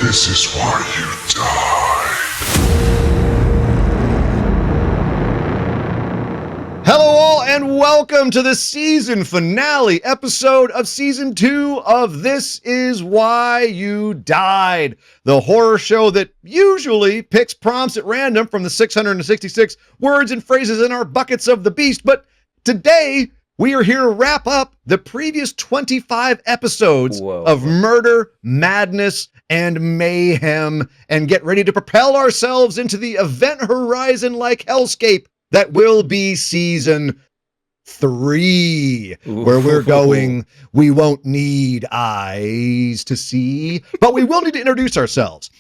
This is why you died. Hello all and welcome to the season finale episode of season 2 of This Is Why You Died, the horror show that usually picks prompts at random from the 666 words and phrases in our buckets of the beast. But today we are here to wrap up the previous 25 episodes of murder, madness, and mayhem and get ready to propel ourselves into the event horizon like hellscape that will be season 3, where we're going. We won't need eyes to see, but we will need to introduce ourselves.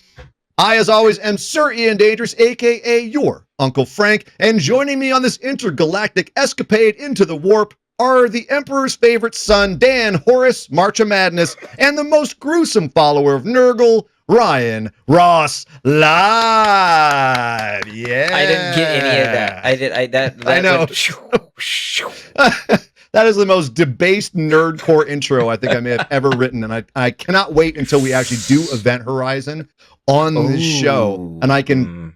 I, as always, am Sir Ian Dangerous, aka your Uncle Frank, and joining me on this intergalactic escapade into the warp are the Emperor's favorite son, Dan Horace, March of Madness, and the most gruesome follower of Nurgle, Ryan Ross Live. Yeah. I didn't get any of that. I know. That is the most debased nerdcore intro I think I may have ever written, and I cannot wait until we actually do Event Horizon on this show, and I can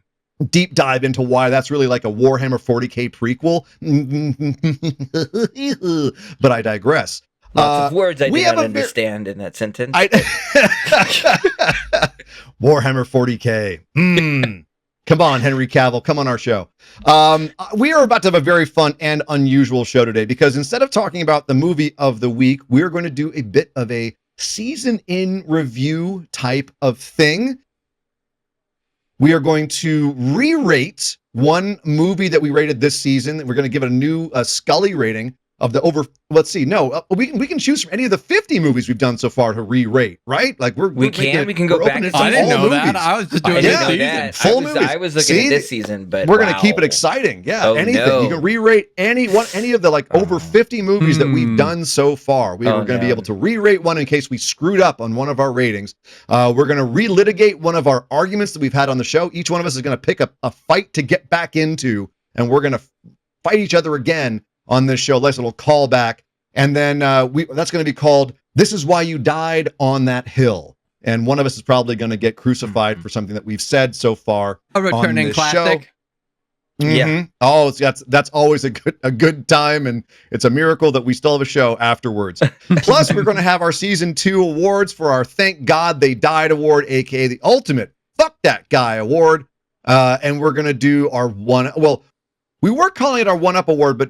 deep dive into why that's really like a Warhammer 40k prequel. But I digress. Lots of words I did not understand in that sentence. Warhammer 40k. Come on, Henry Cavill, come on our show. We are about to have a very fun and unusual show today because instead of talking about the movie of the week, we're going to do a bit of a season in review type of thing. We are going to re-rate one movie that we rated this season. We're going to give it a new Scully rating of the over. Let's see. No, we can choose from any of the 50 movies we've done so far to re-rate. Right? Like we can go back. I didn't know that. I was just doing this season. Full movies. I was looking at this season, but we're going to keep it exciting. Yeah, anything. No. You can re-rate any of the over 50 movies that we've done so far. We are going to be able to re-rate one in case we screwed up on one of our ratings. We're going to relitigate one of our arguments that we've had on the show. Each one of us is going to pick a fight to get back into, and we're going to fight each other again on this show. Nice little callback. And then that's going to be called This Is Why You Died on That Hill. And one of us is probably going to get crucified for something that we've said so far. A returning on this classic. Show. Yeah. Oh, that's always a good time, and it's a miracle that we still have a show afterwards. Plus, we're going to have our season 2 awards for our Thank God They Died award, aka the ultimate Fuck That Guy award. And we're going to do our one. Well, we were calling it our one-up award, but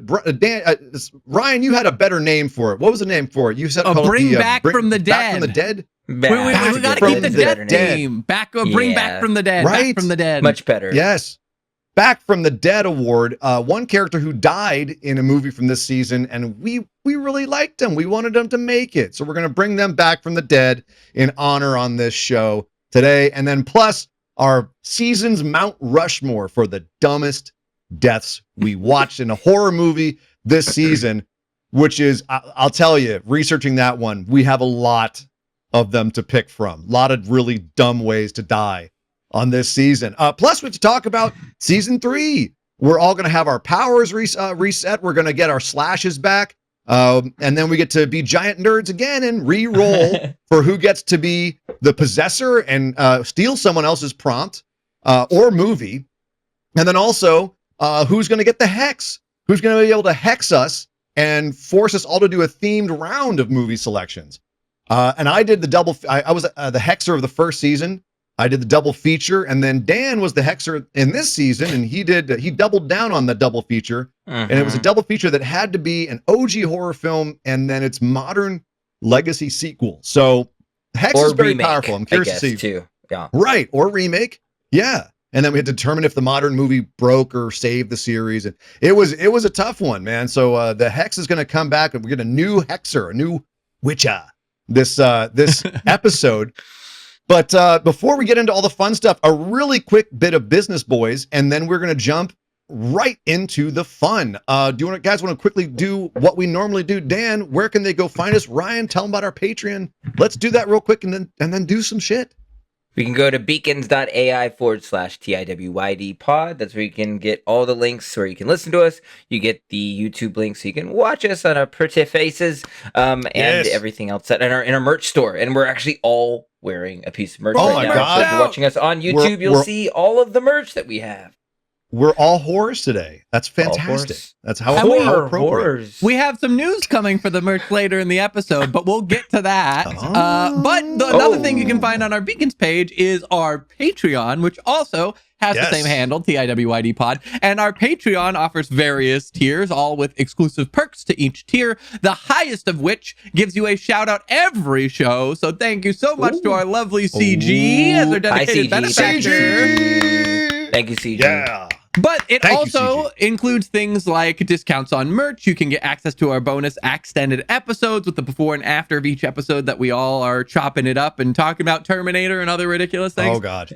Ryan, you had a better name for it. What was the name for it? You said Bring Back from the Dead. Back from the Dead. We got to keep the dead name. Bring Back from the Dead. Right? Back from the Dead. Much better. Yes. Back from the Dead award. One character who died in a movie from this season, and we really liked him. We wanted them to make it, so we're going to bring them back from the dead in honor on this show today, and then plus our season's Mount Rushmore for the dumbest deaths we watched in a horror movie this season, which is, I'll tell you, researching that one, we have a lot of them to pick from. A lot of really dumb ways to die on this season. Plus, we have to talk about season 3. We're all going to have our powers reset. We're going to get our slashes back. And then we get to be giant nerds again and re-roll for who gets to be the possessor and steal someone else's prompt or movie. And then also, who's going to get the hex? Who's going to be able to hex us and force us all to do a themed round of movie selections? And I did the double. I was the hexer of the first season. I did the double feature, and then Dan was the hexer in this season, and he doubled down on the double feature, and it was a double feature that had to be an OG horror film and then its modern legacy sequel. So hex is very powerful. I'm curious to see too. Yeah, right, or remake. Yeah. And then we had to determine if the modern movie broke or saved the series. And it was a tough one, man. So the hex is going to come back, and we get a new hexer, a new witcher this episode. But before we get into all the fun stuff, a really quick bit of business, boys, and then we're going to jump right into the fun. Do you guys want to quickly do what we normally do? Dan, where can they go find us? Ryan, tell them about our Patreon. Let's do that real quick and then do some shit. We can go to beacons.ai/TIWYD pod. That's where you can get all the links where you can listen to us. You get the YouTube link so you can watch us on our pretty faces, and everything else in our merch store. And we're actually all wearing a piece of merch right now. God. So if you're watching us on YouTube, you'll see all of the merch that we have. We're all horrors today. That's fantastic. That's how horrors. We have some news coming for the merch later in the episode, but we'll get to that. Another thing you can find on our Beacons page is our Patreon, which also has the same handle, TIWYD pod. And our Patreon offers various tiers, all with exclusive perks to each tier, the highest of which gives you a shout out every show. So thank you so much to our lovely CG as our dedicated benefactor. Thank you, CG. Yeah. But it also includes things like discounts on merch. You can get access to our bonus extended episodes with the before and after of each episode that we all are chopping it up and talking about Terminator and other ridiculous things. Oh, God.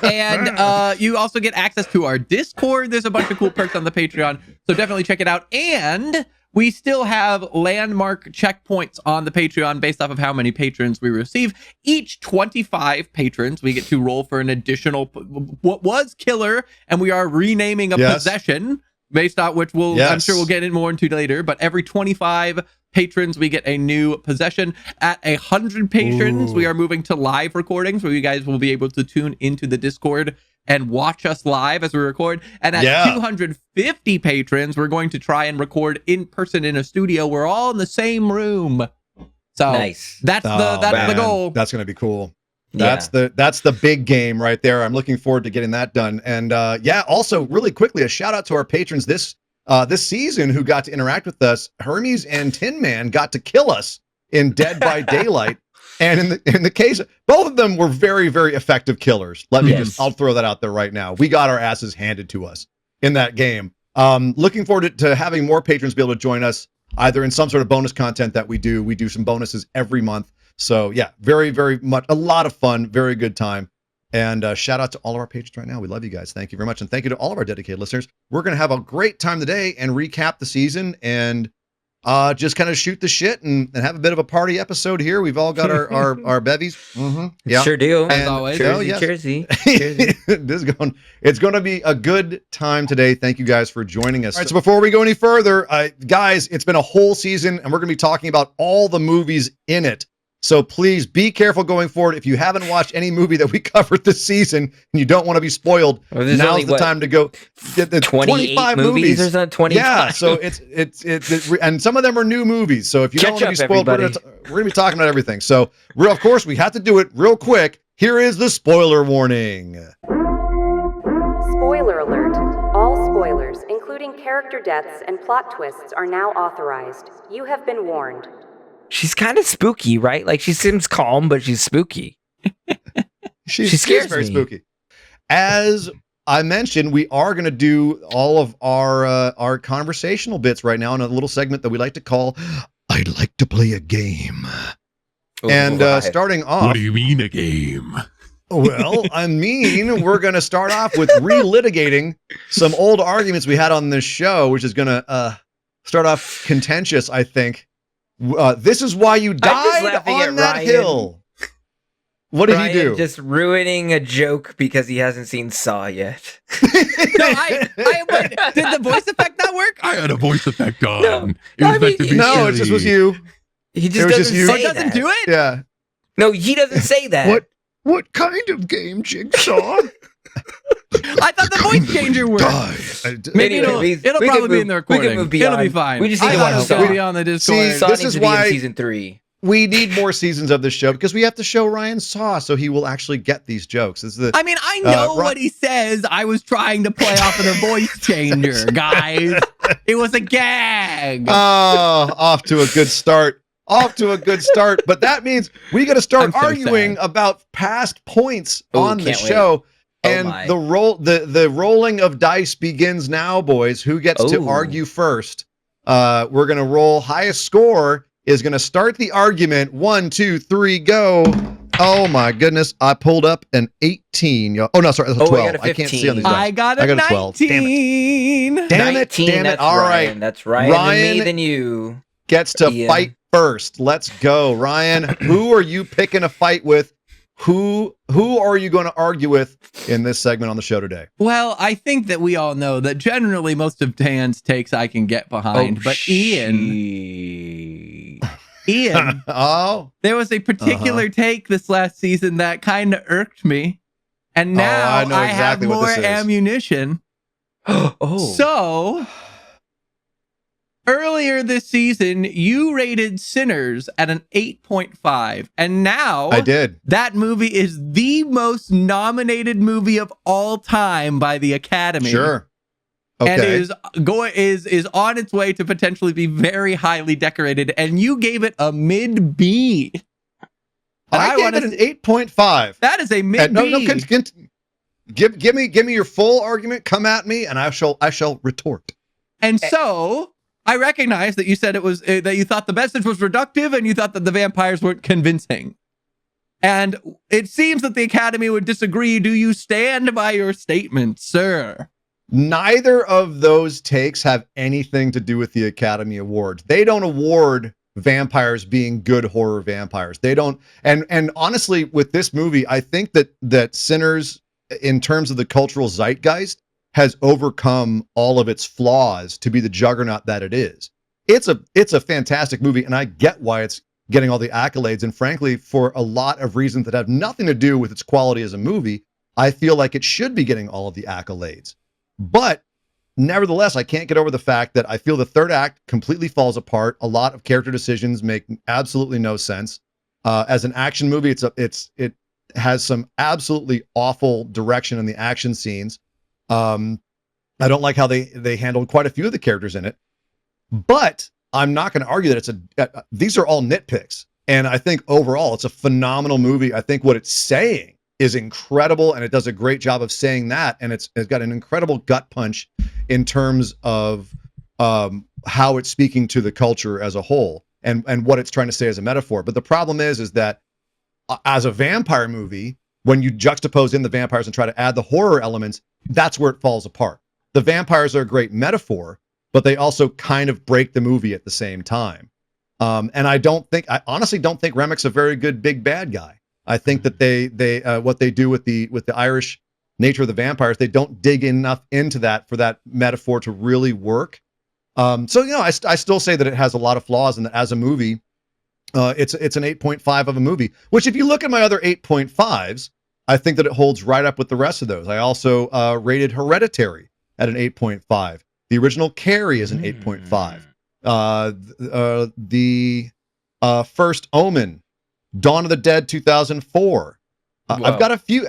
And you also get access to our Discord. There's a bunch of cool perks on the Patreon, so definitely check it out. And we still have landmark checkpoints on the Patreon based off of how many patrons we receive. Each 25 patrons, we get to roll for an additional, what was killer, and we are renaming a possession based on which I'm sure we'll get in more into later. But every 25 patrons, we get a new possession. At 100 patrons, we are moving to live recordings where you guys will be able to tune into the Discord and watch us live as we record. And at 250 patrons, we're going to try and record in person in a studio. We're all in the same room. So that's the goal. That's going to be cool. That's the big game right there. I'm looking forward to getting that done. And also really quickly, a shout out to our patrons this season who got to interact with us. Hermes and Tin Man got to kill us in Dead by Daylight. And in the case, both of them were very, very effective killers. I'll throw that out there right now. We got our asses handed to us in that game. Looking forward to having more patrons be able to join us either in some sort of bonus content that we do. We do some bonuses every month. So yeah, very, very much, a lot of fun, very good time. And shout out to all of our patrons right now. We love you guys. Thank you very much. And thank you to all of our dedicated listeners. We're going to have a great time today and recap the season and just kind of shoot the shit and have a bit of a party episode here. We've all got our bevies. Yeah, sure do. As always. Cheersy. It's going to be a good time today. Thank you guys for joining us. All right, so before we go any further, guys, it's been a whole season and we're going to be talking about all the movies in it. So please be careful going forward. If you haven't watched any movie that we covered this season and you don't want to be spoiled, now's the time to go get the 25 movies. Or something, 25. Yeah, so it's and some of them are new movies. So if you don't want to be spoiled, we're going to be talking about everything. So of course, we have to do it real quick. Here is the spoiler warning. Spoiler alert. All spoilers, including character deaths and plot twists, are now authorized. You have been warned. She's kind of spooky, right? Like she seems calm, but she's spooky. She scares very spooky. As I mentioned, we are going to do all of our conversational bits right now in a little segment that we like to call "I'd Like to Play a Game." Starting off, what do you mean a game? Well, I mean, we're going to start off with relitigating some old arguments we had on this show, which is going to start off contentious, I think. This is why you died on that hill. What did he do? Just ruining a joke because he hasn't seen Saw yet. No, did the voice effect not work? I had a voice effect on. No, it just was you. He just doesn't say that. Doesn't do it? Yeah. No, he doesn't say that. What kind of game, Jigsaw? I thought the voice changer worked. Maybe it'll probably be in the recording. It'll be fine. We just need to watch Saw. Be on the Discord. Saw this is why season 3. We need more seasons of this show because we have to show Ryan Saw so he will actually get these jokes. I know what he says. I was trying to play off of the voice changer, guys. It was a gag. Oh, off to a good start. But that means we got to start arguing about past points on the show. And the rolling of dice begins now, boys. Who gets to argue first? We're going to roll. Highest score is going to start the argument. 1, 2, 3, go. Oh my goodness. I pulled up an 18. Oh no, sorry, that's a 12. I can't see on these dice. I got a 19. Damn it. All right. That's Ryan than you. Gets to fight first. Let's go. Ryan, who are you picking a fight with? who are you going to argue with in this segment on the show today? Well, I think that we all know that generally most of Dan's takes I can get behind, but Ian, Oh, there was a particular take this last season that kind of irked me, and now I know I exactly have what more this is. ammunition. Oh. So, earlier this season, you rated Sinners at an 8.5, and now I did. that movie is the most nominated movie of all time by the Academy. Sure. Okay. And is on its way to potentially be very highly decorated, and you gave it a mid B. I gave it an 8.5. That is a mid B. No, give me your full argument. Come at me, and I shall retort. And so I recognize that you said it was that you thought the message was reductive, and you thought that the vampires weren't convincing. And it seems that the Academy would disagree. Do you stand by your statement, sir? Neither of those takes have anything to do with the Academy Awards. They don't award vampires being good horror vampires. They don't. And honestly, with this movie, I think that Sinners, in terms of the cultural zeitgeist, has overcome all of its flaws to be the juggernaut that it is. It's a fantastic movie, and I get why it's getting all the accolades. And frankly, for a lot of reasons that have nothing to do with its quality as a movie, I feel like it should be getting all of the accolades. But nevertheless, I can't get over the fact that I feel the third act completely falls apart. A lot of character decisions make absolutely no sense. As an action movie, it has some absolutely awful direction in the action scenes. I don't like how they handled quite a few of the characters in it. But I'm not going to argue that these are all nitpicks. And I think overall, it's a phenomenal movie. I think what it's saying is incredible, and it does a great job of saying that, and it's got an incredible gut punch in terms of how it's speaking to the culture as a whole and what it's trying to say as a metaphor. But the problem is that as a vampire movie, when you juxtapose in the vampires and try to add the horror elements, that's where it falls apart. The vampires are a great metaphor, but they also kind of break the movie at the same time. And I honestly don't think Remick's a very good big bad guy. I think that they what they do with the Irish nature of the vampires, they don't dig enough into that for that metaphor to really work. So I still say that it has a lot of flaws, and that as a movie, it's an 8.5 of a movie. Which, if you look at my other 8.5s, I think that it holds right up with the rest of those. I also rated Hereditary at an 8.5. The original Carrie is an 8.5. The First Omen, Dawn of the Dead 2004. I've got a few.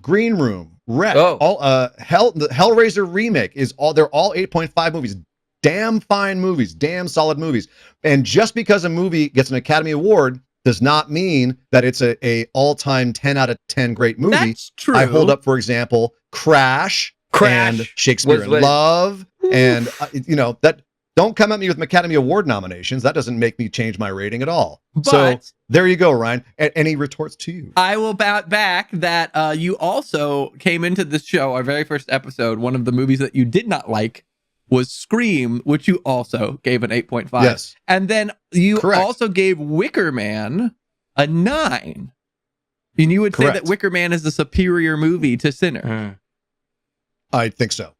Green Room, Wreck, the Hellraiser remake they're all 8.5 movies. Damn fine movies, damn solid movies. And just because a movie gets an Academy Award does not mean that it's a all-time 10 out of 10 great movie. That's true. I hold up, for example, Crash and Shakespeare in Love, and that. Don't come at me with Academy Award nominations. That doesn't make me change my rating at all. So there you go, Ryan. Any retorts to you? I will bout back that you also came into this show, our very first episode. One of the movies that you did not like was Scream, which you also gave an 8.5. Yes. And then you Correct. also gave Wicker Man a 9. And you would say that Wicker Man is a superior movie to Sinner. I think so.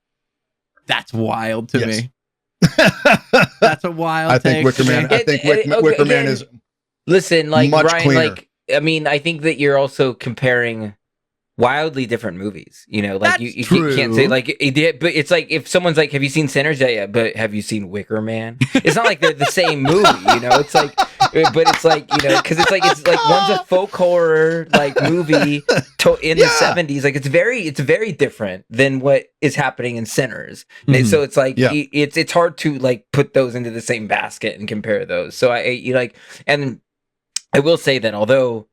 That's wild to Yes. me. That's a wild I think take. Wicker Man is listen, like much Ryan, cleaner. like I mean, I think that you're also comparing wildly different movies. Like you can't say like it did, but it's like if someone's like, "Have you seen Sinners?" Yeah, but have you seen Wicker Man? It's not like they're the same movie, It's like, but it's like because it's like one's a folk horror like movie in the 70s. Like it's very different than what is happening in Sinners. And so it's like it's hard to like put those into the same basket and compare those. So and I will say that although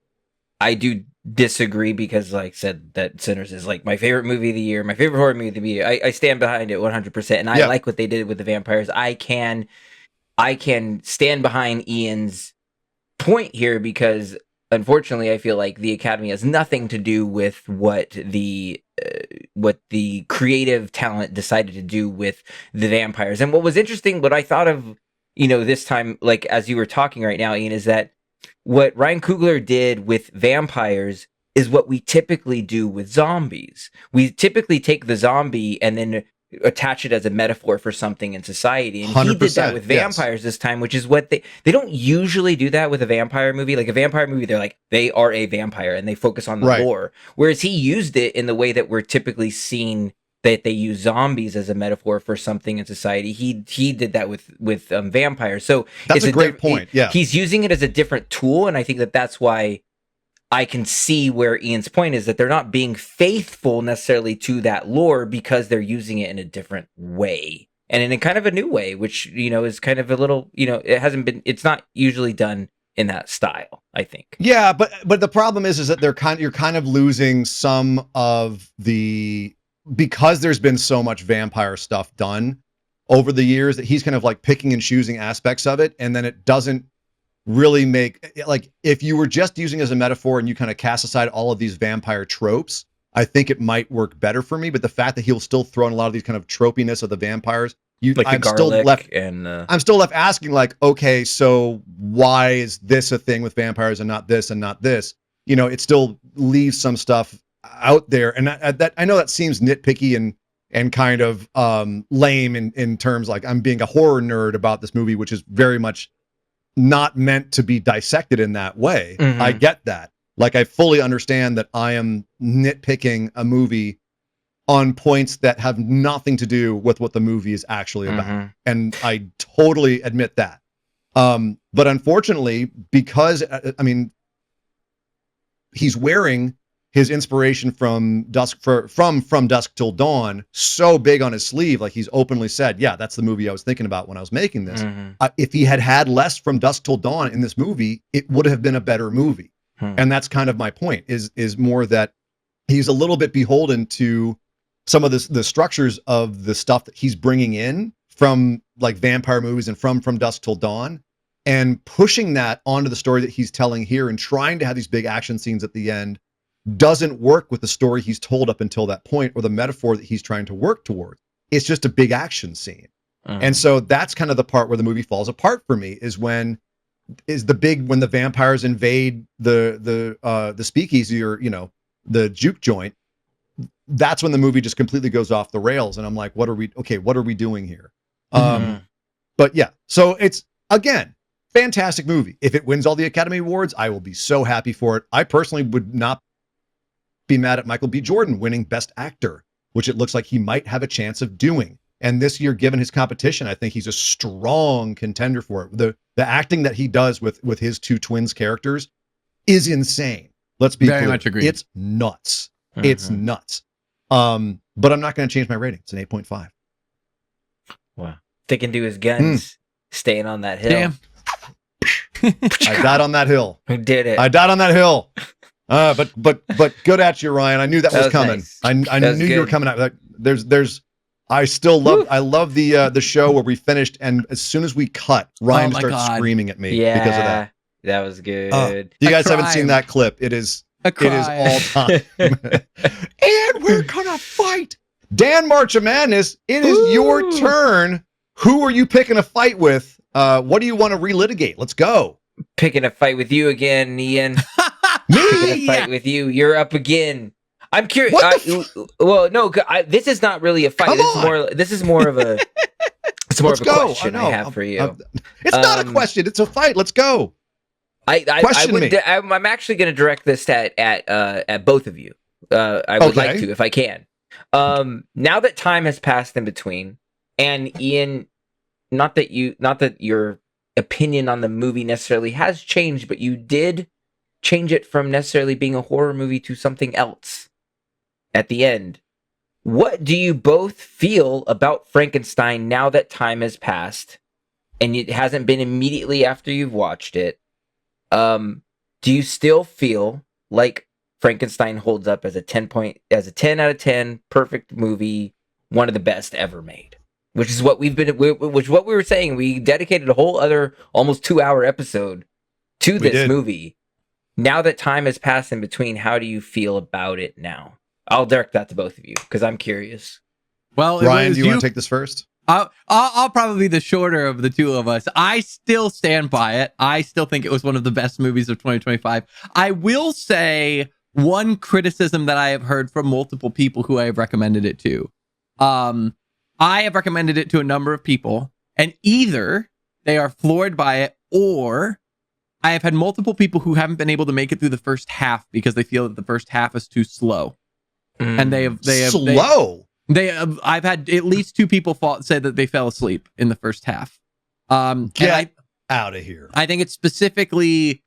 I do disagree, because like I said that Sinners is like my favorite movie of the year, my favorite horror movie of the year, I stand behind it 100%, and I like what they did with the vampires. I can stand behind Ian's point here, because unfortunately I feel like the Academy has nothing to do with what the creative talent decided to do with the vampires. And what was interesting, what I thought of this time, like as you were talking right now, Ian, is that what Ryan Coogler did with vampires is what we typically do with zombies. We typically take the zombie and then attach it as a metaphor for something in society, and he did that with vampires this time, which is what they don't usually do that with a vampire movie. Like a vampire movie, they're like, they are a vampire and they focus on the lore, whereas he used it in the way that we're typically seeing that they use zombies as a metaphor for something in society. He did that with vampires. So that's a great point. Yeah, he's using it as a different tool, and I think that that's why I can see where Ian's point is, that they're not being faithful necessarily to that lore because they're using it in a different way and in a kind of a new way, which, you know, is kind of a little, you know, it's not usually done in that style, I think. Yeah, but the problem is that you're kind of losing some of because there's been so much vampire stuff done over the years that he's kind of like picking and choosing aspects of it, and then it doesn't really make, like, if you were just using it as a metaphor and you kind of cast aside all of these vampire tropes, I think it might work better for me. But the fact that he'll still throw in a lot of these kind of tropiness of the vampires, I'm still left asking, like, okay, so why is this a thing with vampires and not this and not this? You know, it still leaves some stuff out there, and I know that seems nitpicky and kind of lame in terms, like, I'm being a horror nerd about this movie, which is very much not meant to be dissected in that way. Mm-hmm. I get that. Like, I fully understand that I am nitpicking a movie on points that have nothing to do with what the movie is actually about. Mm-hmm. And I totally admit that. But unfortunately, because, I mean, he's wearing his inspiration from Dusk Till Dawn so big on his sleeve, like he's openly said, yeah, that's the movie I was thinking about when I was making this. Mm-hmm. If he had less from Dusk Till Dawn in this movie, it would have been a better movie. And that's kind of my point, is more that he's a little bit beholden to some of the structures of the stuff that he's bringing in from, like, vampire movies and from Dusk Till Dawn, and pushing that onto the story that he's telling here and trying to have these big action scenes at the end doesn't work with the story he's told up until that point, or the metaphor that he's trying to work towards. It's just a big action scene. And so that's kind of the part where the movie falls apart for me, when the vampires invade the speakeasy, or, you know, the juke joint. That's when the movie just completely goes off the rails, and I'm like, what are we doing here? But yeah, so it's, again, fantastic movie. If it wins all the Academy Awards, I will be so happy for it. I personally would not be mad at Michael B. Jordan winning Best Actor, which it looks like he might have a chance of doing. And this year, given his competition, I think he's a strong contender for it. The acting that he does with his two twins characters is insane. Let's be very clear. much agreed. It's nuts. It's nuts. But I'm not going to change my rating. It's an 8.5. Wow. Sticking to his guns, staying on that hill. Damn. I died on that hill. Who did it? I died on that hill. But good at you, Ryan. I knew that was coming. Nice. I knew you were coming out. I love the show where we finished, and as soon as we cut, Ryan starts screaming at me because of that. That was good. You guys haven't seen that clip. It is all time. And we're gonna fight. Dan, March of Madness, it is your turn. Who are you picking a fight with? What do you want to relitigate? Let's go. Picking a fight with you again, Ian. Me? Picking a fight with you. You're up again. I'm curious. Well, no, this is not really a fight. This is more of a. It's more of a question I have for you. It's not a question. It's a fight. Let's go. I'm actually going to direct this at both of you. I would like to, if I can. Now that time has passed in between, and Ian, not that your opinion on the movie necessarily has changed, but you did change it from necessarily being a horror movie to something else at the end. What do you both feel about Frankenstein now that time has passed and it hasn't been immediately after you've watched it? Do you still feel like Frankenstein holds up as a 10 out of 10 perfect movie, one of the best ever made? Which is what we were saying. We dedicated a whole other almost 2-hour episode to this movie. Now that time has passed in between, how do you feel about it now? I'll direct that to both of you because I'm curious. Well, Ryan, do you want to take this first? I'll probably be the shorter of the two of us. I still stand by it. I still think it was one of the best movies of 2025. I will say one criticism that I have heard from multiple people who I have recommended it to. I have recommended it to a number of people, and either they are floored by it, or I have had multiple people who haven't been able to make it through the first half because they feel that the first half is too slow. And they have slow. I've had at least two people say that they fell asleep in the first half. Get out of here. I think it's specifically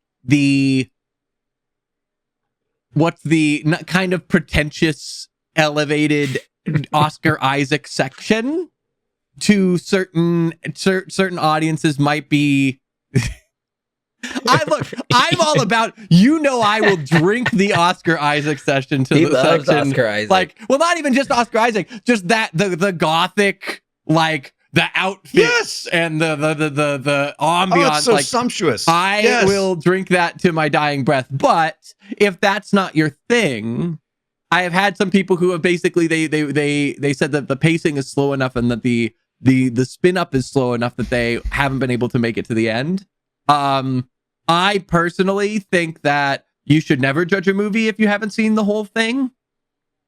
what's the kind of pretentious, elevated Oscar Isaac section to certain audiences might be. I'm all about, I will drink the Oscar Isaac session to He the loves section. Oscar Isaac. Like, well, not even just Oscar Isaac, just that the gothic, like the outfits Yes! and the ambiance. Oh, it's so like, sumptuous. I will drink that to my dying breath. But if that's not your thing, I have had some people who have basically they said that the pacing is slow enough and that the spin up is slow enough that they haven't been able to make it to the end. I personally think that you should never judge a movie if you haven't seen the whole thing.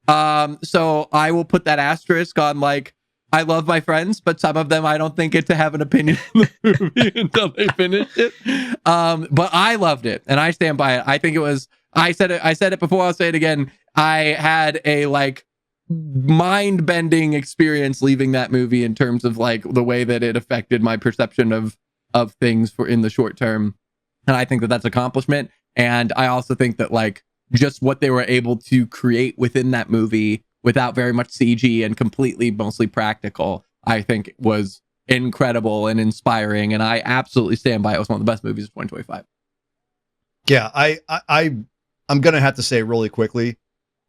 So I will put that asterisk on, like, I love my friends, but some of them I don't think get to have an opinion on the movie until they finish it. But I loved it, and I stand by it. I think it was. I said it before. I'll say it again. I had a mind-bending experience leaving that movie in terms of like the way that it affected my perception of things in the short term, and I think that that's accomplishment. And I also think that like just what they were able to create within that movie without very much CG and completely mostly practical, I think was incredible and inspiring, and I absolutely stand by it. It was one of the best movies of 2025. Yeah, I'm gonna have to say really quickly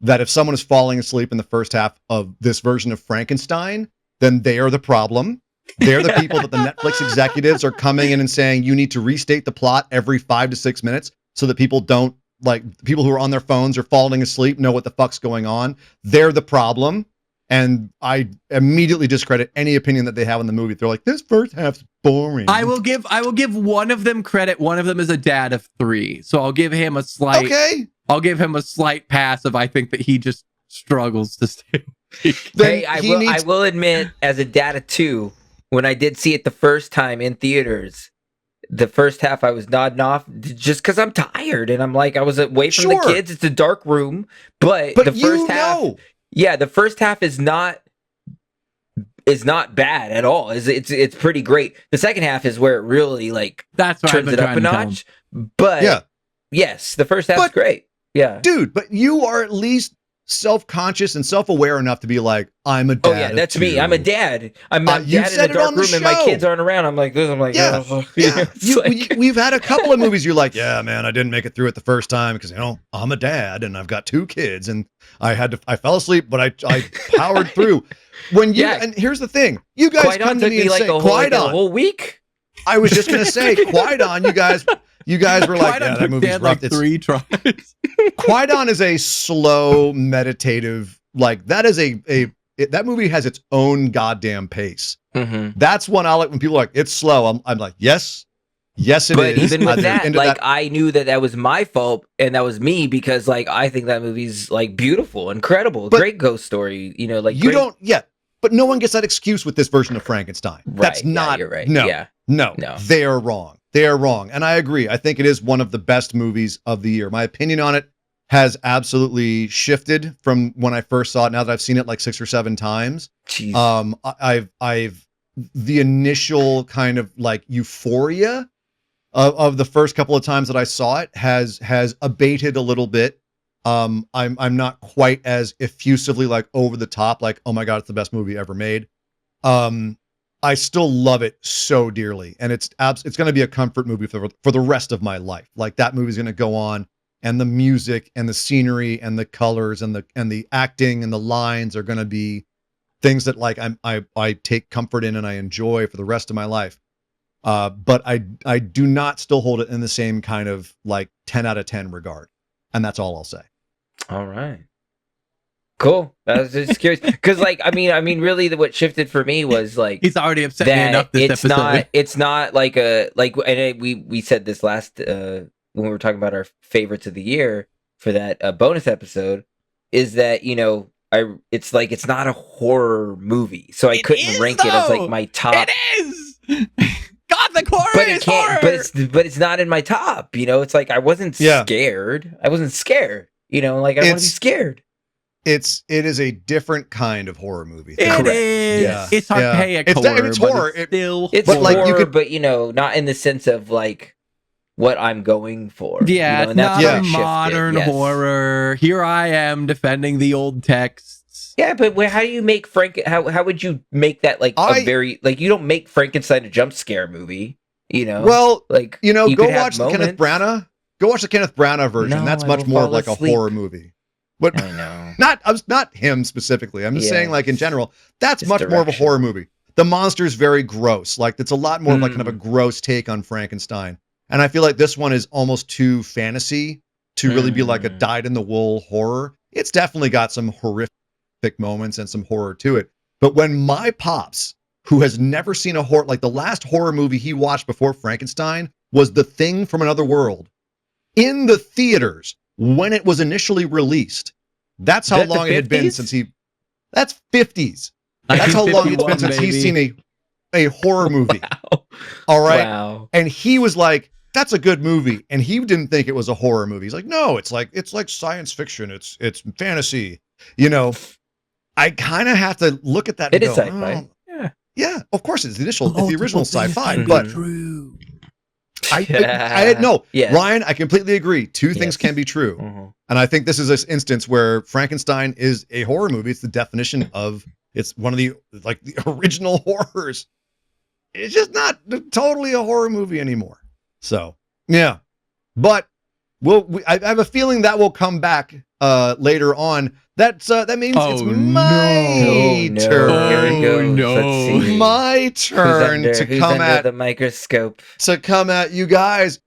that if someone is falling asleep in the first half of this version of Frankenstein, then they are the problem. They're the people that the Netflix executives are coming in and saying you need to restate the plot every 5 to 6 minutes so that people don't, like, people who are on their phones or falling asleep know what the fuck's going on. They're the problem. And I immediately discredit any opinion that they have on the movie. They're like, this first half's boring. I will give one of them credit. One of them is a dad of 3. So I'll give him a slight pass of, I think that he just struggles to stay awake. Hey, I will admit, as a dad of 2, when I did see it the first time in theaters, the first half I was nodding off just because I'm tired and I'm like, I was away from the kids. It's a dark room, but the first half, the first half is not bad at all. It's pretty great. The second half is where it really turns it up a notch. But yes, the first half's great. Yeah, dude, but you are at least self-conscious and self-aware enough to be like, I'm a dad. Oh yeah, that's me. I'm a dad. I'm a you dad in a dark room and my kids aren't around. I'm like this. I'm like, we've had a couple of movies you're like, yeah, man, I didn't make it through it the first time because I'm a dad and I've got 2 kids and I fell asleep, but I powered through. And here's the thing, you guys come to me and say, a whole week. I was just gonna say, Qui-Gon, you guys were like, yeah, that movie's rough. 3 tries. Qui-Gon is a slow, meditative, that is that movie has its own goddamn pace. Mm-hmm. That's one I like when people are like, it's slow. I'm like, yes, it is. But even with that, I knew that was my fault and that was me because I think that movie's beautiful, incredible, great ghost story. But no one gets that excuse with this version of Frankenstein. Right, That's not. You're right. No, they are wrong. They are wrong. And I agree. I think it is one of the best movies of the year. My opinion on it has absolutely shifted from when I first saw it. Now that I've seen it 6 or 7 times. Jeez. I've the initial kind of euphoria of the first couple of times that I saw it has abated a little bit. I'm not quite as effusively over the top, oh my God, it's the best movie ever made. I still love it so dearly, and it's going to be a comfort movie for the rest of my life. That movie's going to go on, and the music and the scenery and the colors and the acting and the lines are going to be things that I take comfort in and I enjoy for the rest of my life. But I do not still hold it in the same kind of 10 out of 10 regard, and that's all I'll say. All right. Cool. I was just curious because, like, I mean, really, what shifted for me was like He's already upset me that enough this episode. it's not like we said this last when we were talking about our favorites of the year for that bonus episode, is that it's like it's not a horror movie, so I couldn't rank it as like my top. It is. Gothic horror But is it can't. horror. But it's not in my top. It's like I wasn't scared. I wasn't scared. Like I want to be scared. It is a different kind of horror movie. It is. Yeah. It's archaic It's horror. it's horror. But it's still It's But, like, horror, you could- but not in the sense of like what I'm going for. yeah, and it's that's not where a it shifted, modern yes. horror. Here I am defending the old texts. Yeah, but how do you make how would you make that like a very like you don't make Frankenstein a jump scare movie? Well, like go could have watch the Kenneth moments. Branagh. Go watch the Kenneth Branagh version. No, That's I much will more fall like asleep. a horror movie. But I know. not him specifically. I'm just saying, like, in general, that's Just much more of a direction. horror movie. The monster's very gross. Like, it's a lot more of like kind of a gross take on Frankenstein. And I feel like this one is almost too fantasy to really be like a dyed-in-the-wool horror. It's definitely got some horrific moments and some horror to it. But when my pops, who has never seen a horror, like the last horror movie he watched before Frankenstein was The Thing from Another World in the theaters when it was initially released. That's how Is that long the it had been 50s? since that's 50s. That's how long it's been since he's seen a horror movie. Wow. All right. Wow. And he was like, that's a good movie. And he didn't think it was a horror movie. He's like, no, it's like science fiction. It's fantasy. I kind of have to look at that and It is go, sci-fi. oh, yeah, of course it's the original Multiple sci-fi, things but can be true. Yes. Ryan, I completely agree. Two things Yes. can be true. Mhm. And I think this is an instance where Frankenstein is a horror movie. It's the definition of, it's one of the original horrors. It's just not totally a horror movie anymore. So, yeah. But I have a feeling that will come back later on. That means it's my no. turn. Here we go. no. Let's see. My turn who's to under, come who's under at the microscope. you guys.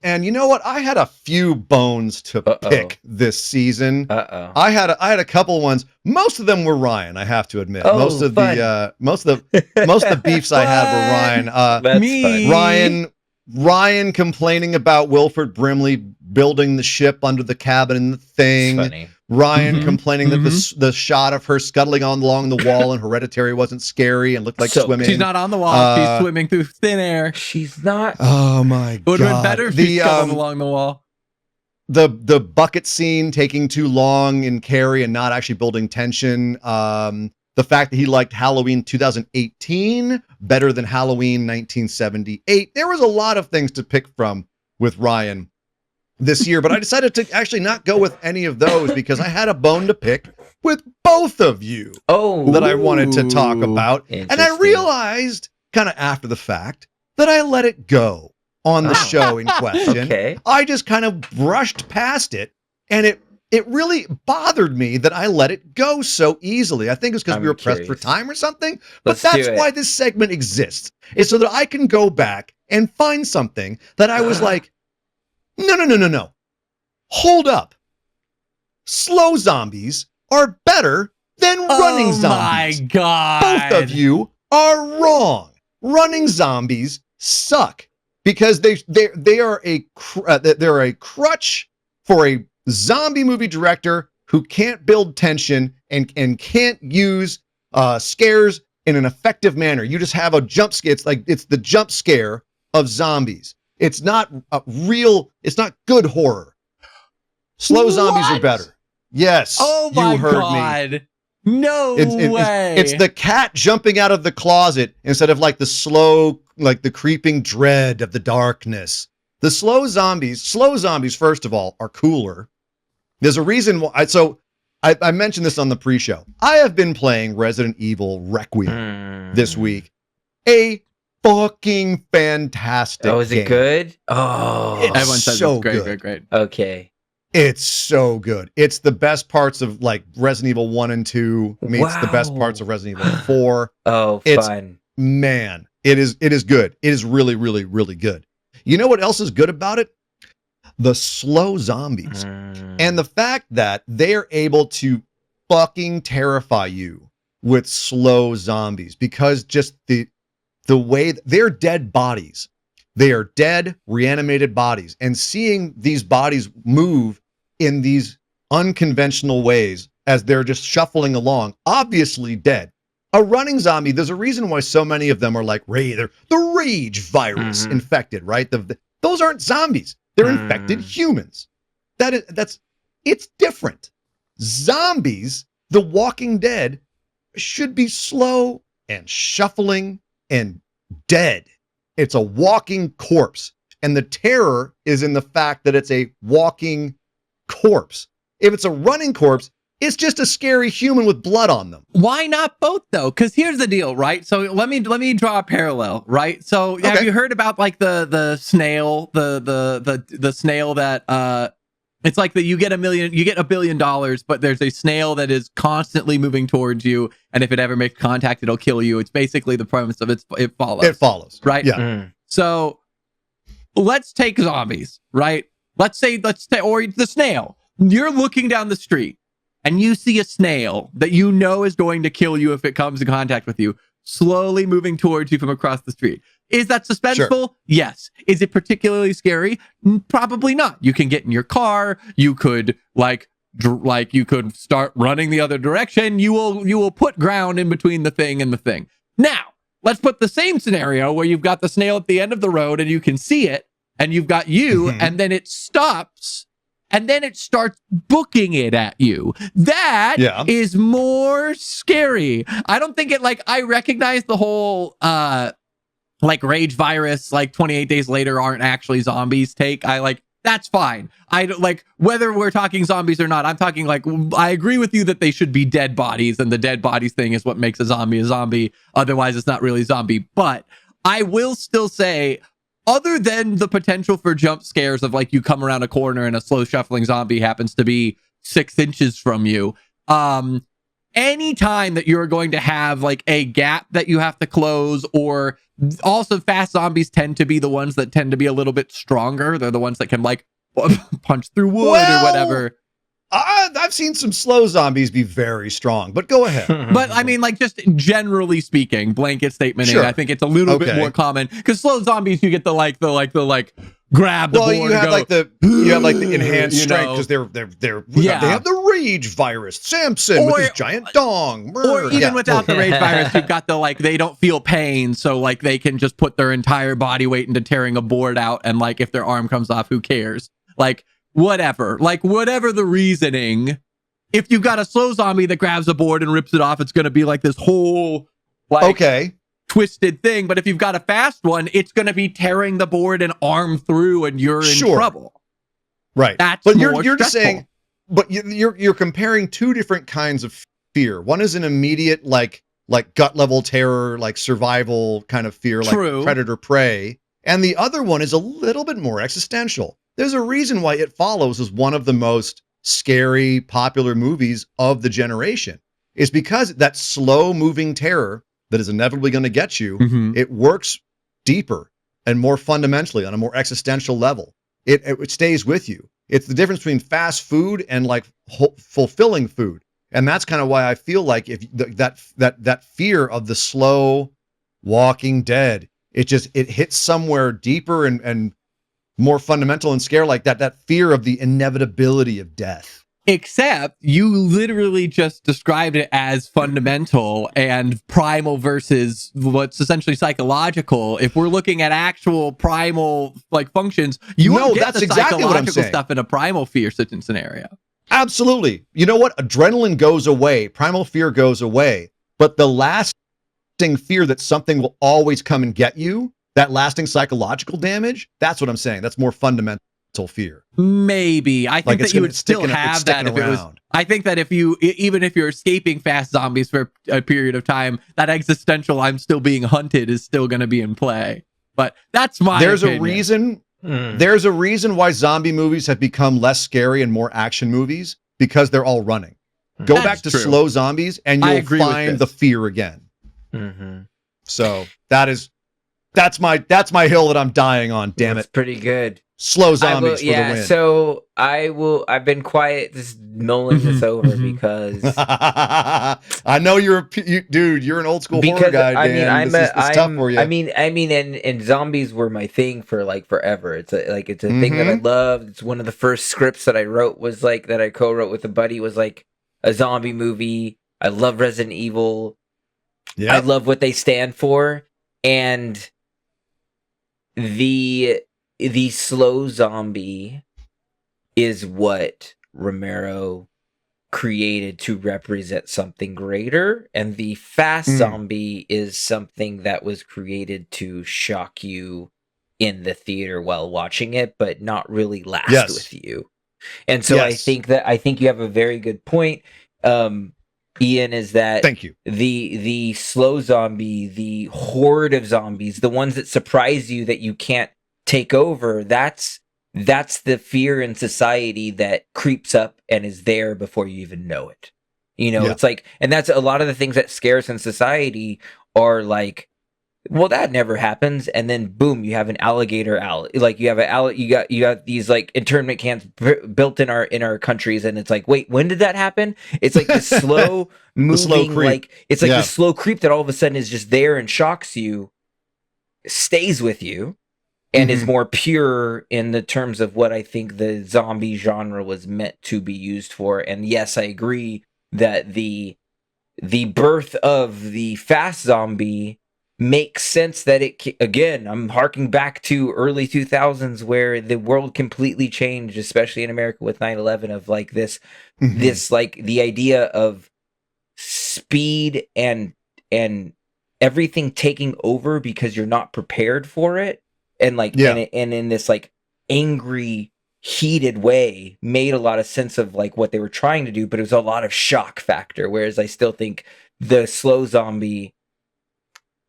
And you know what? I had a few bones to pick this season. I had a couple ones. Most of them were Ryan, I have to admit. Oh, most of fun. the beefs I had were Ryan. That's Me. fun. Ryan complaining about Wilford Brimley building the ship under the cabin in the Thing. It's funny. Ryan Mhm. complaining that the shot of her scuttling along the wall in Hereditary wasn't scary and looked like So- swimming. She's not on the wall. She's swimming through thin air. She's not. Oh my god! It would have been better if she scuttled along the wall. the bucket scene taking too long in Carrie and not actually building tension. The fact that he liked Halloween 2018 better than Halloween 1978. There was a lot of things to pick from with Ryan this year, but I decided to actually not go with any of those because I had a bone to pick with both of you Oh, that I wanted to talk Ooh. about. And I Interesting. realized kind of after the fact that I let it go on the Oh. show in question. okay. I just kind of brushed past it, and it really bothered me that I let it go so easily. I think it's because I'm we were pressed for curious. time or something, but Let's do that's it. why this segment exists, is so that I can go back and find something that I was like, no. Hold up. Slow zombies are better than running zombies. Oh my god! Both of you are wrong. Running zombies suck because they're a crutch for a zombie movie director who can't build tension and can't use scares in an effective manner. You just have a jump scare. It's the jump scare of zombies. It's not it's not good horror. Slow zombies are What? better. Yes. Oh my you heard me. god! No way! It's the cat jumping out of the closet instead of like the slow, like the creeping dread of the darkness. The slow zombies, first of all, are cooler. There's a reason why. I mentioned this on the pre-show. I have been playing Resident Evil Requiem this week. A fucking fantastic Oh, is it game. good? Oh, It's Everyone says so it's great, good. great. okay. It's so good. It's the best parts of like Resident Evil 1 and 2 meets the best Wow. parts of Resident Evil 4. Oh, It's- fun. Man, it is good. It is really, really, really good. You know what else is good about it? The slow zombies. And the fact that they are able to fucking terrify you with slow zombies because just the way they're dead bodies. They are dead, reanimated bodies. And seeing these bodies move in these unconventional ways as they're just shuffling along, obviously dead. A running zombie, there's a reason why so many of them are like, they're the rage virus infected, right? Those aren't zombies. They're infected humans. It's different. Zombies, The Walking Dead, should be slow and shuffling and dead. It's a walking corpse. And the terror is in the fact that it's a walking corpse. If it's a running corpse, it's just a scary human with blood on them. Why not both though? Because here's the deal, right? So let me draw a parallel, right? So have you heard about like the snail, the snail that it's like that you get $1 billion, but there's a snail that is constantly moving towards you, and if it ever makes contact, it'll kill you. It's basically the premise of it follows. It follows, right? Yeah. So let's take zombies, right? Let's say or the snail. You're looking down the street and you see a snail that you know is going to kill you if it comes in contact with you, slowly moving towards you from across the street. Is that suspenseful? Sure. Yes. Is it particularly scary? Probably not. You can get in your car. You could you could start running the other direction. You will put ground in between the thing and the thing. Now, let's put the same scenario where you've got the snail at the end of the road and you can see it, and you've got you, and then it stops. And then it starts booking it at you. That is more scary. I don't think I recognize the whole, rage virus, 28 days later aren't actually zombies take. That's fine. I don't whether we're talking zombies or not. I'm talking I agree with you that they should be dead bodies, and the dead bodies thing is what makes a zombie a zombie. Otherwise, it's not really zombie. But I will still say, other than the potential for jump scares of you come around a corner and a slow shuffling zombie happens to be 6 inches from you, any time that you're going to have a gap that you have to close, or also fast zombies tend to be the ones that tend to be a little bit stronger. They're the ones that can punch through wood or whatever. I've seen some slow zombies be very strong, but go ahead. But I mean, just generally speaking, blanket statement. Sure. I think it's a little bit more common because slow zombies, you get the grab the board. You have you have the enhanced strength because they have the rage virus. Samson with his giant dong. Or even without the rage virus, you've got they don't feel pain, so they can just put their entire body weight into tearing a board out, and if their arm comes off, who cares? Whatever the reasoning, if you've got a slow zombie that grabs a board and rips it off, it's going to be this whole twisted thing. But if you've got a fast one, it's going to be tearing the board and arm through, and you're in trouble. Right. That's but more you're just stressful. saying, but you're comparing two different kinds of fear. One is an immediate gut level terror, survival kind of fear, True. Predator prey, and the other one is a little bit more existential. There's a reason why It Follows is one of the most scary, popular movies of the generation. It's because that slow-moving terror that is inevitably going to get you, it works deeper and more fundamentally on a more existential level. It stays with you. It's the difference between fast food and fulfilling food. And that's kind of why I feel if that fear of the slow Walking Dead, it hits somewhere deeper and more fundamental and scare that fear of the inevitability of death. Except you literally just described it as fundamental and primal versus what's essentially psychological. If we're looking at actual primal functions, you won't get the exactly psychological stuff in a primal fear scenario. Absolutely. You know what? Adrenaline goes away. Primal fear goes away. But the lasting fear that something will always come and get you, that lasting psychological damage, that's what I'm saying. That's more fundamental fear. Maybe. I think that you would still have that if it was. I think that even if you're escaping fast zombies for a period of time, that existential I'm still being hunted is still going to be in play. But that's my opinion. There's a reason why zombie movies have become less scary and more action movies, because they're all running. Go back to slow zombies and you'll find the fear again. So that is That's my hill that I'm dying on. Damn That's it! pretty good. Slow zombies for the win. So I've been quiet, just mulling this over because I know dude. You're an old school horror guy, Dan. It's tough for you. And zombies were my thing for like forever. It's a thing that I loved. It's one of the first scripts that I wrote was like that I co-wrote with a buddy was like a zombie movie. I love Resident Evil. Yeah, I love what they stand for, and the slow zombie is what Romero created to represent something greater, and the fast zombie is something that was created to shock you in the theater while watching it, but not really last with you. And so I think you have a very good point, Ian, is that thank you. The slow zombie, the horde of zombies, the ones that surprise you that you can't take over, that's the fear in society that creeps up and is there before you even know it. It's like, and that's a lot of the things that scare us in society are like, well, that never happens, and then boom, you have an alligator like you got these like internment camps built in our countries, and it's like, wait, when did that happen? It's like the slow moving, like it's like the slow creep that all of a sudden is just there and shocks you, stays with you, and is more pure in the terms of what I think the zombie genre was meant to be used for. And yes, I agree that the birth of the fast zombie makes sense, that again, I'm harking back to early 2000s where the world completely changed, especially in America with 9/11, of like this like the idea of speed and everything taking over because you're not prepared for it, and like and in this like angry, heated way made a lot of sense of like what they were trying to do, but it was a lot of shock factor, whereas I still think the slow zombie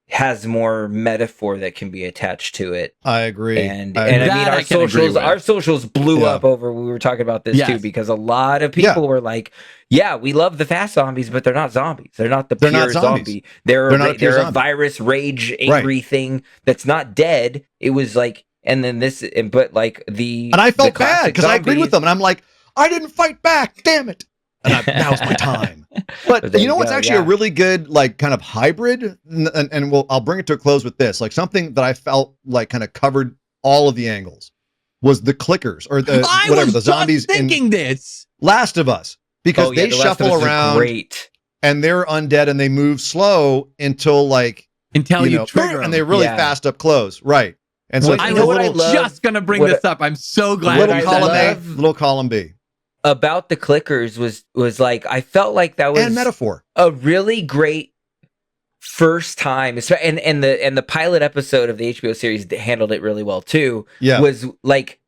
has more metaphor that can be attached to it. I agree. And I mean, our socials blew up over, we were talking about this too, because a lot of people were like, yeah, we love the fast zombies, but they're not zombies. They're not the pure zombie. They're a virus, rage, angry thing that's not dead. It was like, and then this, but like and I felt bad because I agreed with them, and I'm like, I didn't fight back, damn it. And now's my time. But you know what's actually a really good, like, kind of hybrid, and I'll bring it to a close with this, like something that I felt like kind of covered all of the angles was the clickers, or the zombies in this Last of Us, because they shuffle around and they're undead and they move slow until you trigger them, and they're really fast up close, right? And so I was just gonna bring this up. I'm so glad. Little column B. About the clickers was like, I felt like that was and metaphor, a really great first time, and the pilot episode of the HBO series handled it really well too. Was like,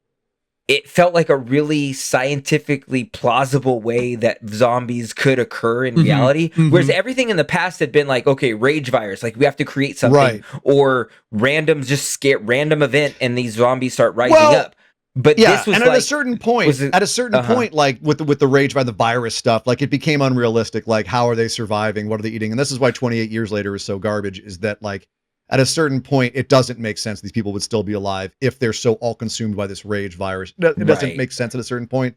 it felt like a really scientifically plausible way that zombies could occur in reality, whereas everything in the past had been like, okay, rage virus, like we have to create something, or random event and these zombies start rising up. But this was, and at a certain point, like with the rage by the virus stuff, like it became unrealistic. Like, how are they surviving? What are they eating? And this is why 28 years later is so garbage, is that like at a certain point, it doesn't make sense these people would still be alive if they're so all consumed by this rage virus. It doesn't make sense at a certain point.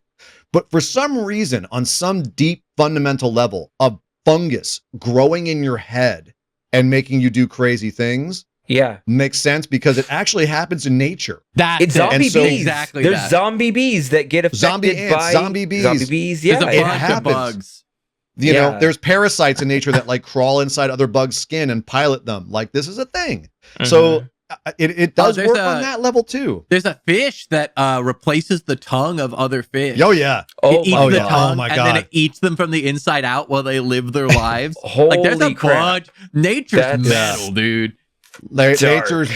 But for some reason, on some deep fundamental level, a fungus growing in your head and making you do crazy things makes sense, because it actually happens in nature. It's zombie bees. Exactly. There's zombie bees that get affected by zombie bees. Yeah, it happens. Bugs. You know, there's parasites in nature that like crawl inside other bugs' skin and pilot them. Like, this is a thing. So it does work on that level too. There's a fish that replaces the tongue of other fish. Oh yeah. It eats the tongue, oh my God. and then it eats them from the inside out while they live their lives. Holy there's a crap. bunch. Nature's metal, dude. Nature's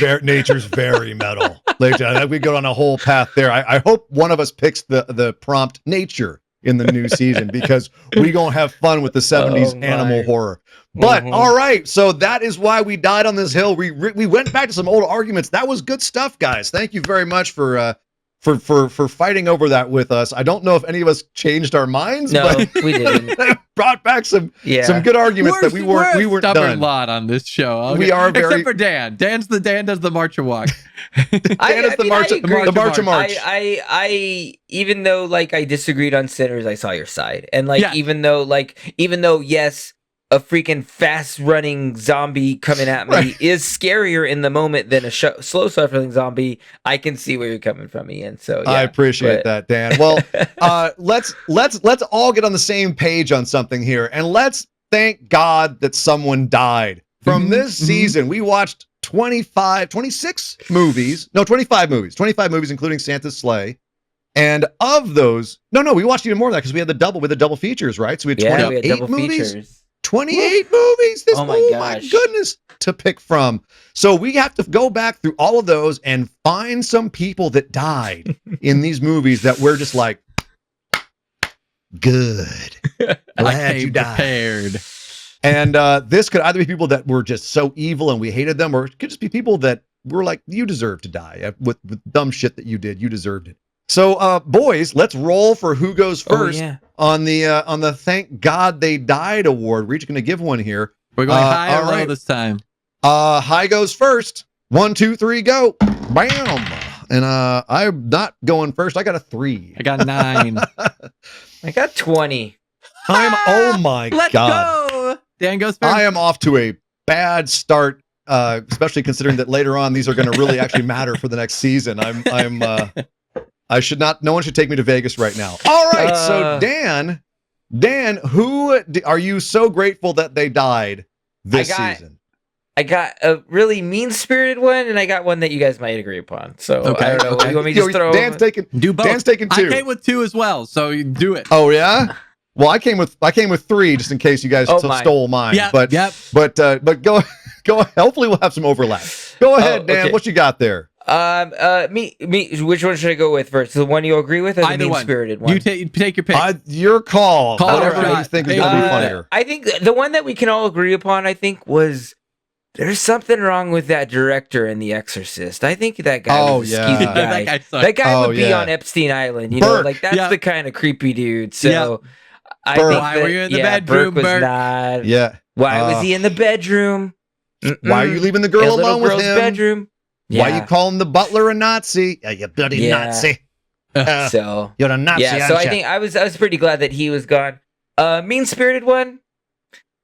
very metal. We go on a whole path there. I hope one of us picks the prompt nature in the new season, because we gonna have fun with the 70s animal horror. But all right, so that is why we died on this hill. We went back to some old arguments. That was good stuff, guys. Thank you very much for fighting over that with us. I don't know if any of us changed our minds. No, but we didn't. brought back some good arguments that we weren't a stubborn done. lot on this show. Okay. We are very except for Dan. Dan does the march and walk. Dan is the march and march. I even though like I disagreed on Sinners, I saw your side, and like even though yes, a freaking fast running zombie coming at me is scarier in the moment than a slow suffering zombie. I can see where you're coming from, Ian. So yeah, I appreciate that, Dan. Well, let's all get on the same page on something here, and let's thank God that someone died. From this season, we watched 25 movies, including Santa's Sleigh. And of those, we watched even more of that because we had the double features, right? So we had 28 movies. Features. 28 movies. Oh my goodness, to pick from. So we have to go back through all of those and find some people that died in these movies that we're just like, good. Glad you died. Prepared. And this could either be people that were just so evil and we hated them, or it could just be people that were like, you deserve to die with dumb shit that you did. You deserved it. So, boys, let's roll for who goes first on the Thank God They Died award. We're each going to give one here. We're going high or low this time. High goes first. 1, 2, 3, go. Bam. And I'm not going first. I got a 3. I got 9. I got 20. Oh my God. Let's go. Dan goes first. I am off to a bad start, especially considering that later on these are going to really actually matter for the next season. I should not. No one should take me to Vegas right now. All right. So Dan, who are you so grateful that they died this season? I got a really mean-spirited one, and I got one that you guys might agree upon. So I don't know. You want me to just throw? Do both. Dan's taking 2. I came with 2 as well, so you do it. Oh yeah. Well, I came with 3 just in case you guys stole mine. But go. Hopefully, we'll have some overlap. Go ahead, Dan. Okay. What you got there? Me. Which one should I go with first? The one you agree with, or the mean-spirited one? You take your pick. Your call. Whatever you think is going to be funnier. I think the one that we can all agree upon, was there's something wrong with that director in The Exorcist. I think that guy was a skeezy guy. That guy would be on Epstein Island. You know, like that's the kind of creepy dude. So I think why were you in the bedroom, Burke was not. Why was he in the bedroom? Why are you leaving the girl alone with him? Bedroom. Why you calling the butler a Nazi? You bloody Nazi. So you're a Nazi. Yeah, so I think I was pretty glad that he was gone. Mean-spirited one,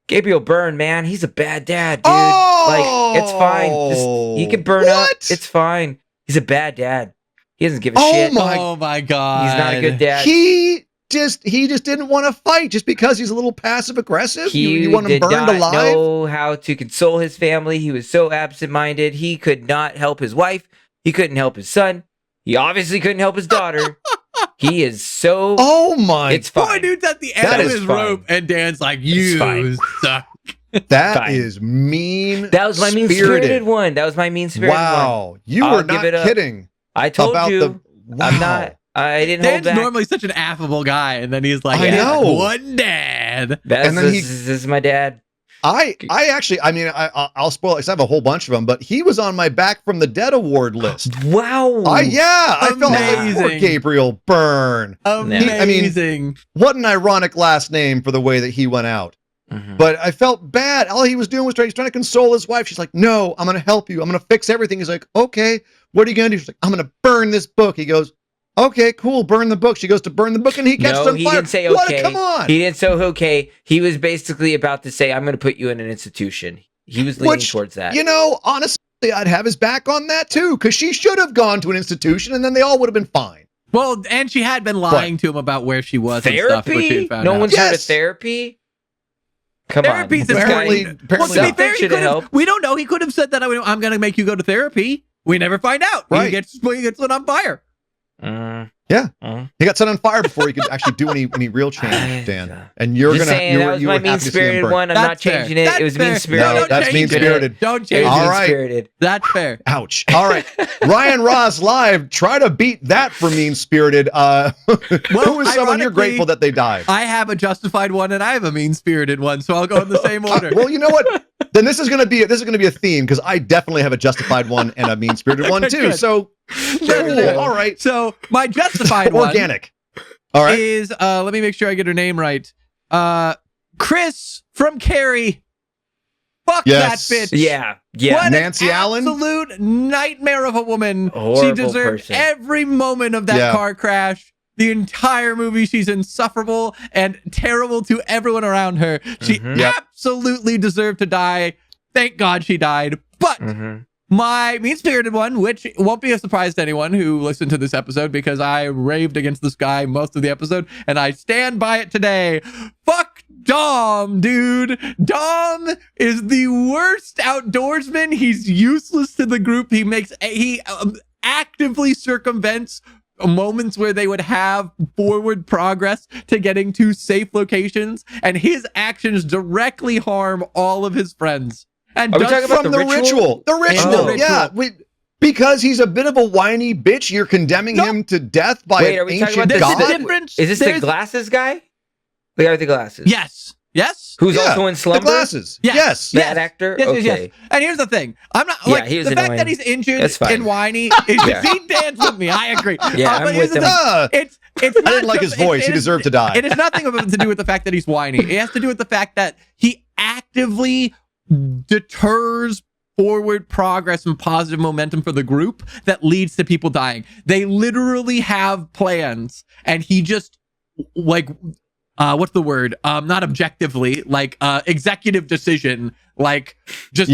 Gabriel Byrne, man, he's a bad dad, dude. Like it's fine. He can burn up. It's fine. He's a bad dad. He doesn't give a shit. Oh my God. He's not a good dad. He just didn't want to fight just because he's a little passive aggressive. You want him burned alive? He did not know how to console his family. He was so absent-minded. He could not help his wife. He couldn't help his son. He obviously couldn't help his daughter. He is so. Oh my! It's fine. Boy, dude's at the end of his rope, and Dan's like, "You suck." That is mean. That was my mean-spirited one. Wow, you were not kidding. I told you. I'm not. I didn't hold back. Dan's normally such an affable guy, and then he's like, I know. One dad. This is my dad. I'll spoil it because I have a whole bunch of them, but he was on my Back from the Dead award list. Wow. I felt like poor Gabriel Byrne. Amazing. What an ironic last name for the way that he went out. Mm-hmm. But I felt bad. All he was doing was trying to console his wife. She's like, no, I'm going to help you. I'm going to fix everything. He's like, okay, what are you going to do? She's like, I'm going to burn this book. He goes, okay, cool. Burn the book. She goes to burn the book, and he catches on fire. No, he didn't say okay. Come on. He didn't say okay. He was basically about to say, I'm going to put you in an institution. He was leaning towards that. You know, honestly, I'd have his back on that, too, because she should have gone to an institution, and then they all would have been fine. Well, and she had been lying to him about where she was and stuff. Therapy? No one's heard of therapy? Come Therapy's on. Apparently, well, to be fair, we don't know. He could have said that I'm going to make you go to therapy. We never find out. Right. He gets lit on fire. Yeah, he got set on fire before he could actually do any real change, Dan. And you're just gonna. That was my mean-spirited one. I'm not changing it. It was mean-spirited. No, that's mean-spirited. Don't change it. All right, that's fair. Ouch. All right, Ryan Ross live. Try to beat that for mean-spirited. Who is someone you're grateful that they died? I have a justified one, and I have a mean-spirited one, so I'll go in the same order. Well, you know what? Then this is gonna be a theme because I definitely have a justified one and a mean-spirited one too. So. Cool. All right. So my justified one organic. All right. Is let me make sure I get her name right. Chris from Carrie. Fuck Yes. that bitch. Yeah. What Nancy an Allen? absolute nightmare of a woman. She Horrible deserved person. every moment of that Yeah. car crash. The entire movie, she's insufferable and terrible to everyone around her. She Yep. absolutely deserved to die. Thank God she died. But my mean-spirited one, which won't be a surprise to anyone who listened to this episode because I raved against this guy most of the episode, and I stand by it today. Fuck Dom, dude. Dom is the worst outdoorsman. He's useless to the group. He actively circumvents moments where they would have forward progress to getting to safe locations, and his actions directly harm all of his friends. And Are we does talking about From the the ritual? ritual. The ritual. Oh. Yeah. Because he's a bit of a whiny bitch, you're condemning No. him to death by Wait, are an we talking ancient about There's a god? difference. Is this the There's- glasses guy? The guy with the glasses? Yes. Yes. Who's Yeah, also in The Slumber? glasses. Yes. That actor? Yes, Okay. yes. And here's the thing. I'm not Yeah, like he was the fact annoying. that he's injured That's fine. and whiny. Is, Yeah. He danced with me. I agree. Yeah, but I'm here's with the him. thing. It's I not didn't like his voice. He deserved to die. It has nothing to do with the fact that he's whiny. It has to do with the fact that he actively deters forward progress and positive momentum for the group that leads to people dying. They literally have plans, and he just like what's the word? Not objectively, like executive decision, like just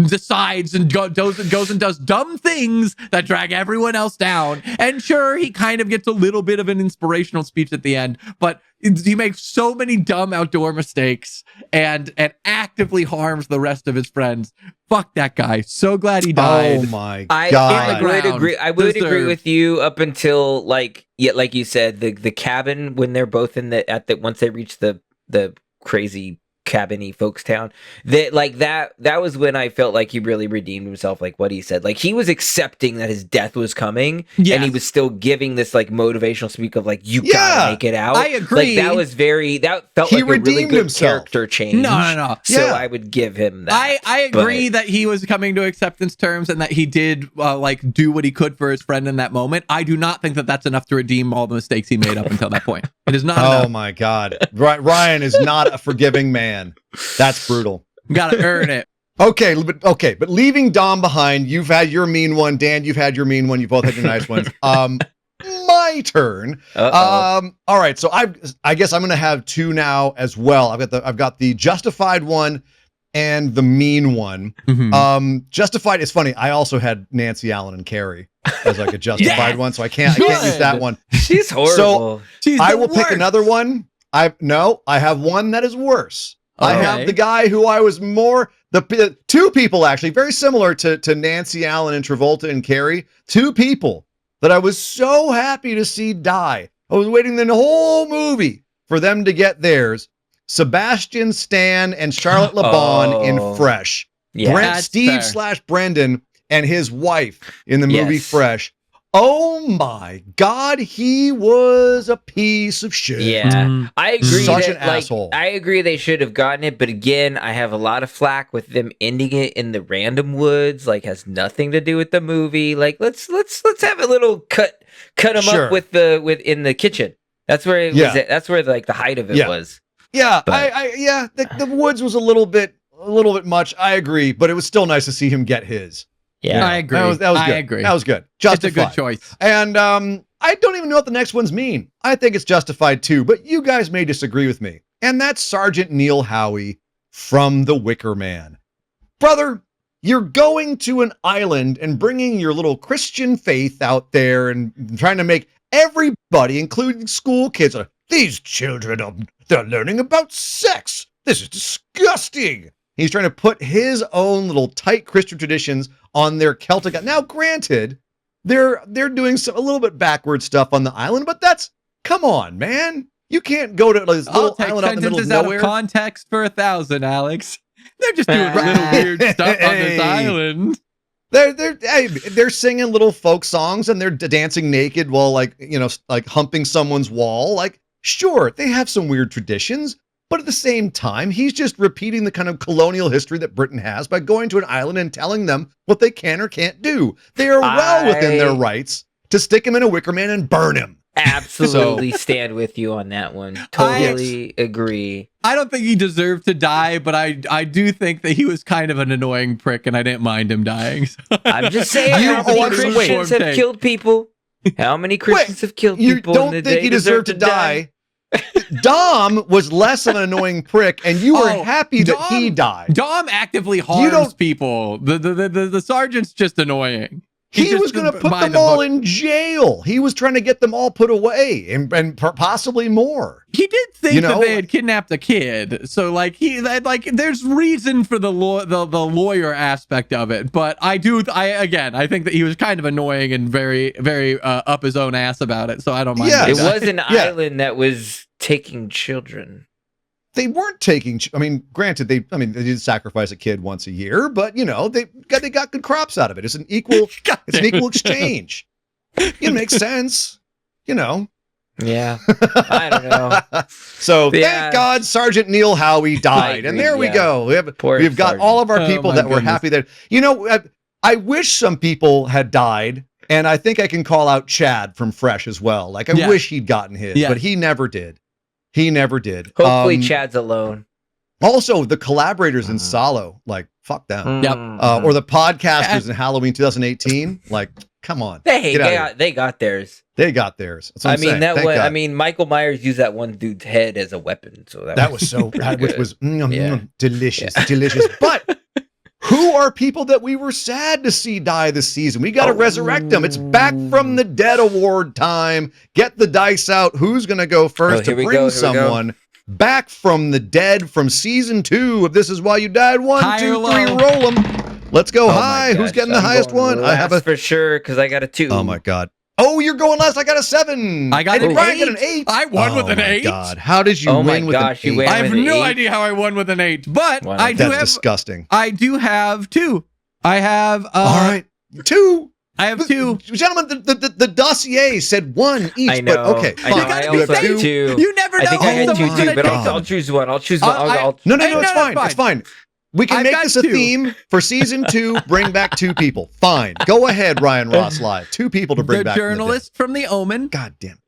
decides and goes and does dumb things that drag everyone else down. And sure, he kind of gets a little bit of an inspirational speech at the end, but he makes so many dumb outdoor mistakes and actively harms the rest of his friends. Fuck that guy. So glad he died. Oh my I god. would agree. I would agree Deserved. with you up until like you said, the cabin when they're both in the once they reach the crazy cabin-y folks town, that was when I felt like he really redeemed himself, like what he said. Like he was accepting that his death was coming, Yes. and he was still giving this like motivational speak of like, you gotta make it out. I agree. Like that felt He like a really redeemed good himself. character change. No. So Yeah. I would give him that. I agree that he was coming to acceptance terms and that he did like do what he could for his friend in that moment. I do not think that that's enough to redeem all the mistakes he made up until that point. It is not Oh enough. my god. Ryan is not a forgiving man. That's brutal. Gotta earn it. Okay, but leaving Dom behind, you've had your mean one. Dan, you've had your mean one. You both had your nice ones. My turn. Uh-oh. All right, so I guess I'm gonna have two now as well. I've got the justified one and the mean one. Mhm. Justified is funny. I also had Nancy Allen and Carrie as like a justified Yes! one, so I can't use that one. She's horrible. She's I the will pick worst. another one. I have one that is worse. I Okay. have the guy who I was the two people actually very similar to Nancy Allen and Travolta and Carrie. Two people that I was so happy to see die. I was waiting the whole movie for them to get theirs. Sebastian Stan and Charlotte LeBon in Fresh. Yeah. That's Steve fair. / Brendan and his wife in the movie Yes. Fresh. Oh my God, he was a piece of shit. Yeah, Mm. I agree. Such that, an like, asshole. I agree they should have gotten it, but again, I have a lot of flack with them ending it in the random woods. Like, has nothing to do with the movie. Like, let's have a little cut them Sure. up in the kitchen. That's where it was. That's where like the height of it Yeah. was. Yeah, But- the woods was a little bit much. I agree, but it was still nice to see him get his. Yeah, I agree. That was good. I agree. That was good. It's a Justified. good choice. And I don't even know what the next ones mean. I think it's justified too, but you guys may disagree with me. And that's Sergeant Neil Howie from The Wicker Man. Brother, you're going to an island and bringing your little Christian faith out there and trying to make everybody, including school kids, these children, they're learning about sex. This is disgusting. He's trying to put his own little tight Christian traditions on their Celtic. Now, granted, they're doing a little bit backward stuff on the island, but come on, man. You can't go to this I'll little take island out in the middle of sentences out nowhere. of context for 1,000, Alex. They're just doing little weird stuff on this Hey. island. They're singing little folk songs and they're dancing naked while like humping someone's wall. Like, sure, they have some weird traditions, but at the same time, he's just repeating the kind of colonial history that Britain has by going to an island and telling them what they can or can't do. They are well within their rights to stick him in a wicker man and burn him. Absolutely stand with you on that one. Totally agree. I don't think he deserved to die, but I do think that he was kind of an annoying prick, and I didn't mind him dying. I'm just saying, You- how many oh, Christians wait. have killed people? How many Christians have killed You people? don't and think he deserved to die? Dom was less of an annoying prick, and you were happy that he died. Dom actively harms people. The sergeant's just annoying. He just was going to put by them the all book. in jail. He was trying to get them all put away and possibly more. He did think You know? that they had kidnapped a kid, so like there's reason for the lawyer aspect of it. But I think that he was kind of annoying and very up his own ass about it. So I don't mind. Yeah, It that. was an island that was taking children. They weren't taking. I mean, granted, they did sacrifice a kid once a year, but they got good crops out of it. It's an equal. It's an equal exchange. It makes sense. Yeah, I don't know. So Yeah. thank God Sergeant Neil Howie died, and there we yeah. go. Poor We've got Sergeant. all of our Oh, people my that were goodness. happy that I wish some people had died, and I think I can call out Chad from Fresh as well. Like I Yeah. wish he'd gotten his, Yeah. but he never did. He never did. Hopefully, Chad's alone. Also, the collaborators in Salo, like fuck them, Yep. Mm-hmm. or the podcasters in Halloween 2018, like come on, Hey, get out of here. they got theirs. They got theirs. That's what I I'm mean saying. that Thank was. God. I mean, Michael Myers used that one dude's head as a weapon, so that was so, which good. was Yeah. delicious, delicious. But who are people that we were sad to see die this season? We got to resurrect them. It's back from the dead award time. Get the dice out. Who's going to go first to here we bring go, here we someone back from the dead from season 2 of This Is Why You Died? One, High two, or three, low? roll them. Let's go Oh my high. Who's gosh, getting the I'm highest going one? I have last a. for sure because I got a 2. Oh my God. Oh, you're going last. I got a 7. I got And an Brian 8. got an 8. I won with an Oh my 8. God. How did you Oh my win with gosh, an 8? you win I have with an no 8? idea how I won with an 8, but Wow. I do That's have disgusting. I do have 2. I have All right. 2. I have 2. Gentlemen, the dossier said 1 each. I know. But okay, I fine. know. I You also have had 2. 2. You never know. I think I had Oh 2 my too, but God. I'll choose one. I'll choose one. I'll No, Hey, it's no, fine. it's It's fine. We can I've make got this a 2. theme for season 2. Bring back 2 people. Fine. Go ahead, Ryan Ross Live. 2 people to bring The back. journalist from The Omen. God damn.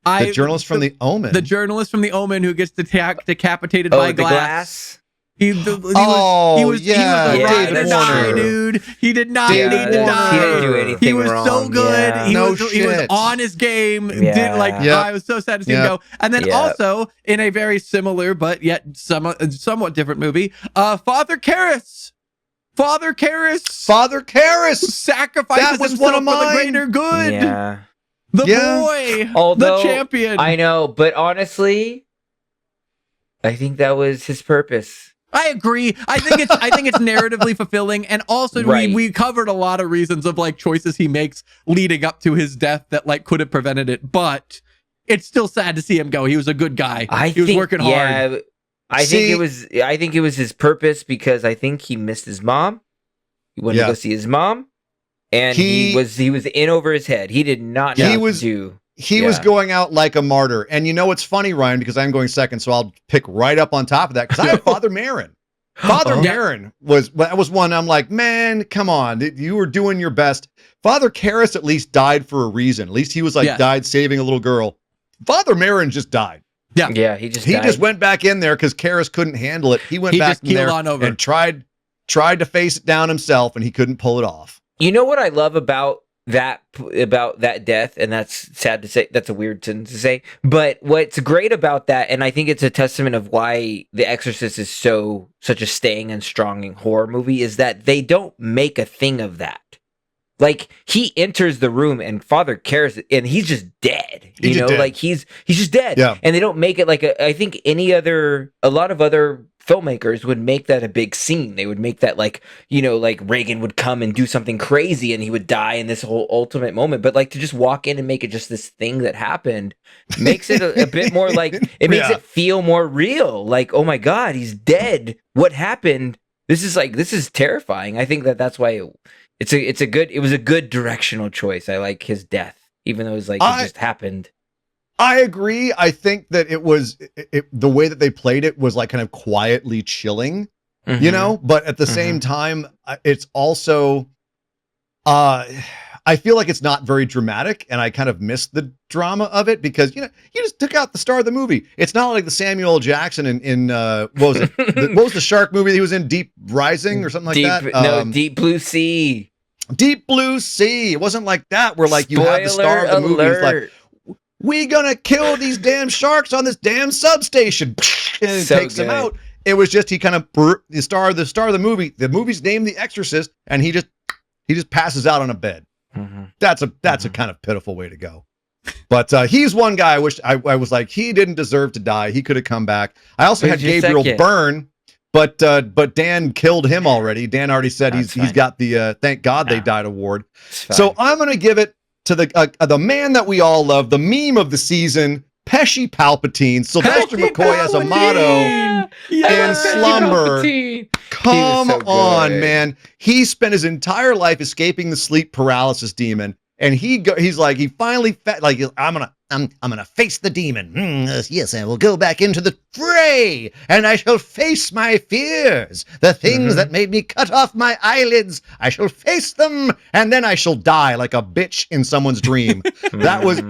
The journalist from The Omen. The journalist from The Omen who gets decapitated Oh, by the glass. Oh, he was yeah, a Yeah, ride or David die, Warner. dude. He did not David need to Warner. die. He didn't do anything He was wrong. so good. Yeah. He No was shit. on his game. Yeah. Did like Yep. I was so sad to see him Yep. go. And then Yep. also in a very similar but yet somewhat different movie, Father Karras. Father Karras Father Karras. sacrifices That was himself one of for the mine. greater good. Yeah. The Yeah. boy, Although, the champion. I know, but honestly, I think that was his purpose. I agree. I think it's narratively fulfilling, and also Right. we covered a lot of reasons of like choices he makes leading up to his death that like could have prevented it, but it's still sad to see him go. He was a good guy. He was working hard. Yeah, I think it was his purpose because I think he missed his mom. He wanted to go see his mom, and he was in over his head. He did not know what to do. He was going out like a martyr. And you know what's funny, Ryan, because I'm going second, so I'll pick right up on top of that, because I have Father Marin. Father Marin was one I'm like, man, come on. You were doing your best. Father Karras at least died for a reason. At least he was like died saving a little girl. Father Marin just died. Yeah, he just went back in there because Karras couldn't handle it. He went back in there and tried to face it down himself, and he couldn't pull it off. You know what I love about that death, and that's sad to say, that's a weird sentence to say, but what's great about that, and I think it's a testament of why The Exorcist is such a staying and strong horror movie, is that they don't make a thing of that. Like, he enters the room and Father Karras, and he's just dead. You know, like he's just dead. Yeah. And they don't make it like I think a lot of other filmmakers would make that a big scene. They would make that like Reagan would come and do something crazy and he would die in this whole ultimate moment. But like to just walk in and make it just this thing that happened makes it a bit more like, it makes it feel more real. Like, oh my God, he's dead. What happened? This is terrifying. I think that's why it was a good directional choice. I like his death, even though it was like it just happened. I agree. I think that it was the way that they played it was like kind of quietly chilling, you know, but at the same time, it's also, I I feel like it's not very dramatic, and I kind of miss the drama of it because you just took out the star of the movie. It's not like the Samuel L. Jackson in what was it? What was the shark movie he was in? Deep Rising or something like that? Deep Blue Sea. Deep Blue Sea. It wasn't like that where like you have the star of the movie. It's like, we gonna kill these damn sharks on this damn substation, and it takes them out. It was just he kind of the star of the movie. The movie's named The Exorcist, and he just passes out on a bed. Mm-hmm. That's a kind of pitiful way to go. But he's one guy I wish I was like, he didn't deserve to die. He could have come back. I also had Gabriel Byrne, but Dan killed him already. Dan already said he's got the thank God they died award. So I'm gonna give it to the man that we all love, the meme of the season, Pesci Palpatine, Sylvester McCoy as a motto in Slumber. Come on, man. He spent his entire life escaping the sleep paralysis demon, and he's like, he finally I'm gonna face the demon. Yes, I will go back into the fray, and I shall face my fears. The things that made me cut off my eyelids, I shall face them, and then I shall die like a bitch in someone's dream. That was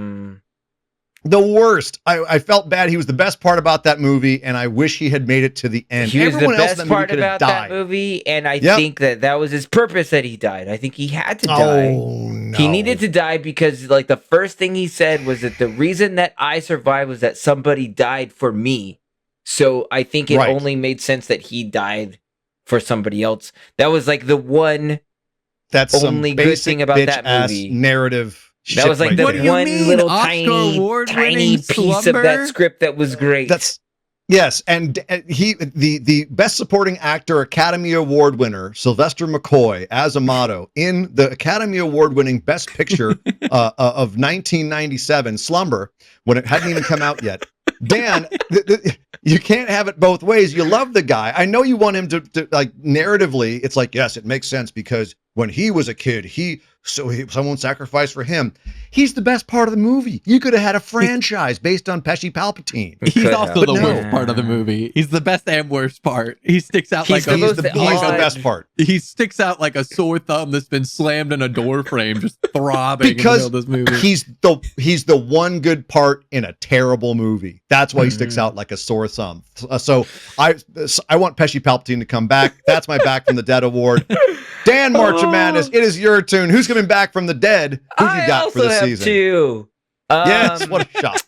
the worst. I felt bad. He was the best part about that movie, and I wish he had made it to the end. He was the best part about that movie, and I think that was his purpose that he died. I think he had to die. No. He needed to die because, like, the first thing he said was that the reason that I survived was that somebody died for me. So I think it only made sense that he died for somebody else. That was like the one only good thing about that movie. Narrative. That was like the one little tiny piece of that script that was great. Yes, and the best supporting actor Academy Award winner Sylvester McCoy as Amato in the Academy Award winning Best Picture of 1997 Slumber, when it hadn't even come out yet. Dan, you can't have it both ways. You love the guy. I know you want him to like narratively. It's like, yes, it makes sense because when he was a kid, someone sacrificed for him. He's the best part of the movie. You could have had a franchise based on Pesci Palpatine. He's also the worst part of the movie. He's the best and worst part. He sticks out he's the best part. He sticks out like a sore thumb that's been slammed in a door frame, just throbbing because in the middle of this movie. He's the one good part in a terrible movie. That's why he sticks out like a sore thumb. So I want Pesci Palpatine to come back. That's my Back from the Dead award. Dan March of Madness, it is your turn. Who's coming back from the dead? Who you got for the season? Two. Yes, what a shock.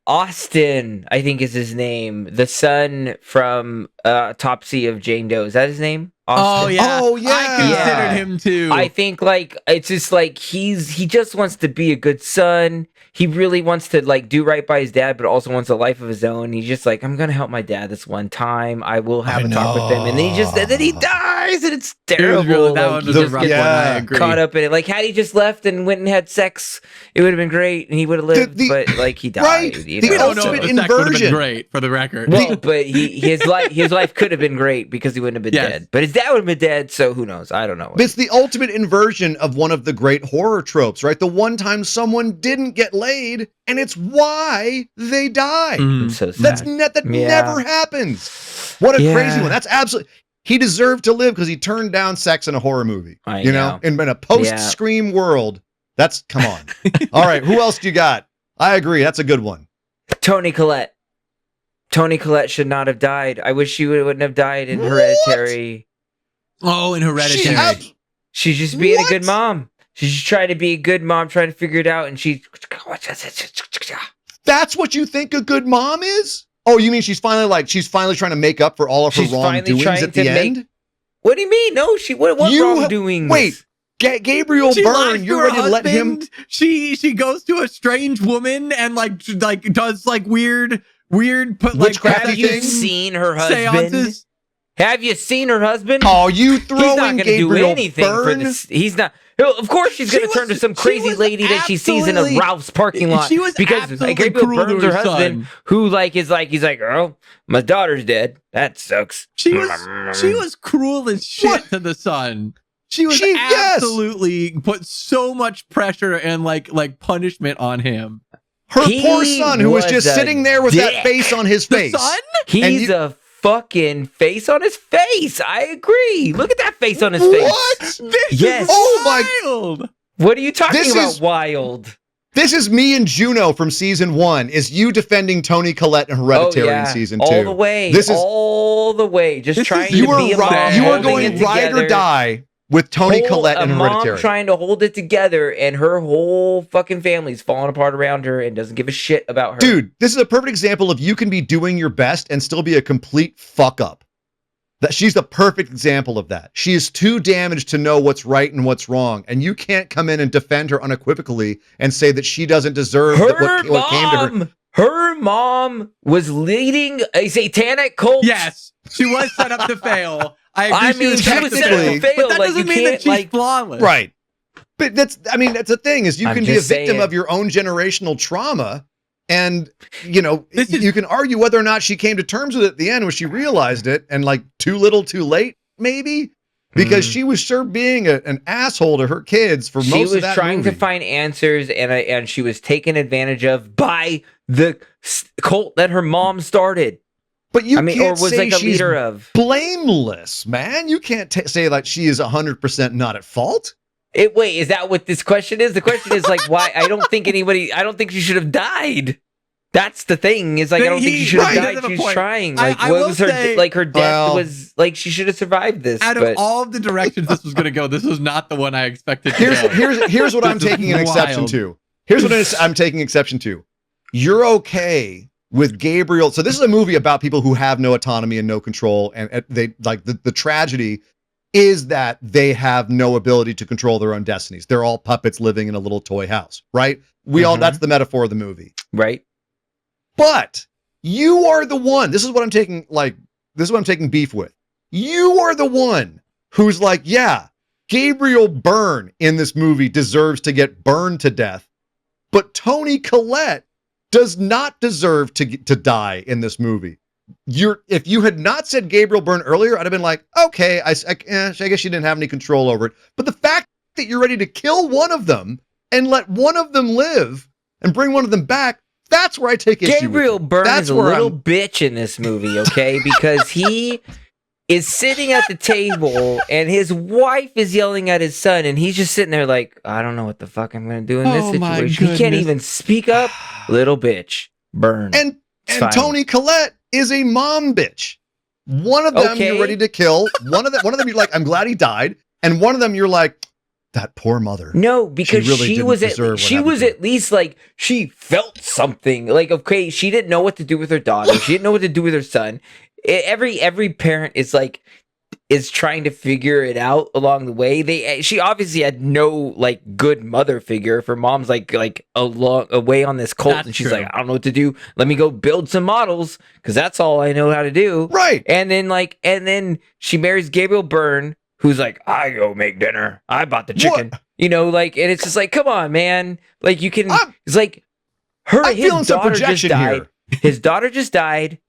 Austin, I think is his name. The son from Autopsy of Jane Doe. Is that his name? Austin? Oh yeah. I considered him too. I think like it's just like he just wants to be a good son. He really wants to like do right by his dad, but also wants a life of his own. He's just like, I'm gonna help my dad this one time. I will have a talk with him, and then he dies, and it's terrible. That was a rough one. I agree. Caught up in it. Like had he just left and went and had sex, it would have been great, and he would have lived. But like he died. Right. The ultimate inversion. Great for the record. Well, but his life could have been great because he wouldn't have been dead. But his dad would have been dead, so who knows? I don't know. It's the ultimate inversion of one of the great horror tropes, right? The one time someone didn't get laid, and it's why they die. So sad. That never happens. What a crazy one. That's absolutely. He deserved to live because he turned down sex in a horror movie. You know, in a post-Scream world. Come on. All right, who else do you got? I agree. That's a good one. Toni Collette. Toni Collette should not have died. I wish she wouldn't have died in Hereditary. Oh, in Hereditary. She's just being a good mom. She's just trying to be a good mom, trying to figure it out, and That's what you think a good mom is? Oh, you mean she's finally trying to make up for all of her wrongdoings at the end? What do you mean? No, what wrongdoings? Wait, Gabriel Byrne, you're ready to let him? She goes to a strange woman and like does like weird witchcrafty things. Have you seen her husband? Seances? Have you seen her husband? Oh, you throwing Gabriel Byrne? He's not going to do anything for this. He's not. Of course, she's going to turn to some crazy lady that she sees in a Ralph's parking lot. She was because Gabriel Byrne's her husband, who he's like, oh, my daughter's dead. That sucks. She was cruel as shit to the son. She absolutely put so much pressure and like punishment on him. Her poor son, who was just sitting there with that face on his face. The son? He's a fucking face on his face. I agree. Look at that face on his face. What? This Yes. is Oh my- wild. What are you talking This about? is- Wild. This is me and Juno from season 1. Is you defending Toni Collette in Hereditary in season 2? All the way. This is all the way. Just This trying is- to you are be a mom. right. You are holding going it ride or together. die with Toni Collette in A mom Hereditary. trying to hold it together, and her whole fucking family's falling apart around her and doesn't give a shit about her. Dude, this is a perfect example of you can be doing your best and still be a complete fuck up. That she's the perfect example of that. She is too damaged to know what's right and what's wrong, and you can't come in and defend her unequivocally and say that she doesn't deserve her what came to her. mom. Her mom was leading a satanic cult. Yes, she was set up to fail. I agree. I mean, she was set up to technically- fail. but that like, doesn't you mean that can't, she's like, flawless. Right. But that's the thing is you I'm can be a just victim saying. of your own generational trauma. And, This is- you can argue whether or not she came to terms with it at the end when she realized it and like too little too late, maybe. Because she was sure being an asshole to her kids for she most was of that trying movie. to find answers, and she was taken advantage of by the cult that her mom started. But you I mean, can't or was say like a she's leader of. blameless, man. You can't say like she is 100% not at fault. Wait, is that what this question is? The question is like, why? I don't think she should have died. That's the thing. Is like, I don't think she should have Right, died. that's the She was point. trying. I- Like, I what will was her? say- Like, her death Well- was like she should have survived this. Out but of all of the directions this was going to go, this was not the one I expected to Here's go. here's what I'm This is taking an exception wild. to. Here's what I'm taking exception to. You're okay with Gabriel. So this is a movie about people who have no autonomy and no control, and they like the tragedy is that they have no ability to control their own destinies. They're all puppets living in a little toy house, right? That's the metaphor of the movie. right. But you are the one. This is what I'm taking beef with. You are the one who's like, yeah, Gabriel Byrne in this movie deserves to get burned to death, but Toni Collette does not deserve to die in this movie. If you had not said Gabriel Byrne earlier, I'd have been like, okay, I guess she didn't have any control over it. But the fact that you're ready to kill one of them and let one of them live and bring one of them back, that's where I take issue Gabriel with you. Byrne That's is a where little I'm- bitch in this movie, okay? Because he is sitting at the table and his wife is yelling at his son, and he's just sitting there like, I don't know what the fuck I'm gonna do in this Oh my situation. He can't goodness. even speak up. Little bitch. Burn. And It's fine. Toni Collette is a mom bitch. One of them Okay. you're ready to kill. One of them you're like, I'm glad he died. And one of them you're like, that poor mother. No, because really she didn't was deserve what she happened was to her. at least like she felt something. Like, okay, she didn't know what to do with her daughter. She didn't know what to do with her son. Every parent is trying to figure it out along the way. She obviously had no like good mother figure. If her mom's like away on this cult, That's and she's true. like, I don't know what to do. Let me go build some models because that's all I know how to do. Right. And then she marries Gabriel Byrne, who's like, I go make dinner. I bought the chicken. What? You know, like, and it's just like, come on, man. Like, you can. I'm- It's like I'm his feeling some daughter just projection died. here. His daughter just died,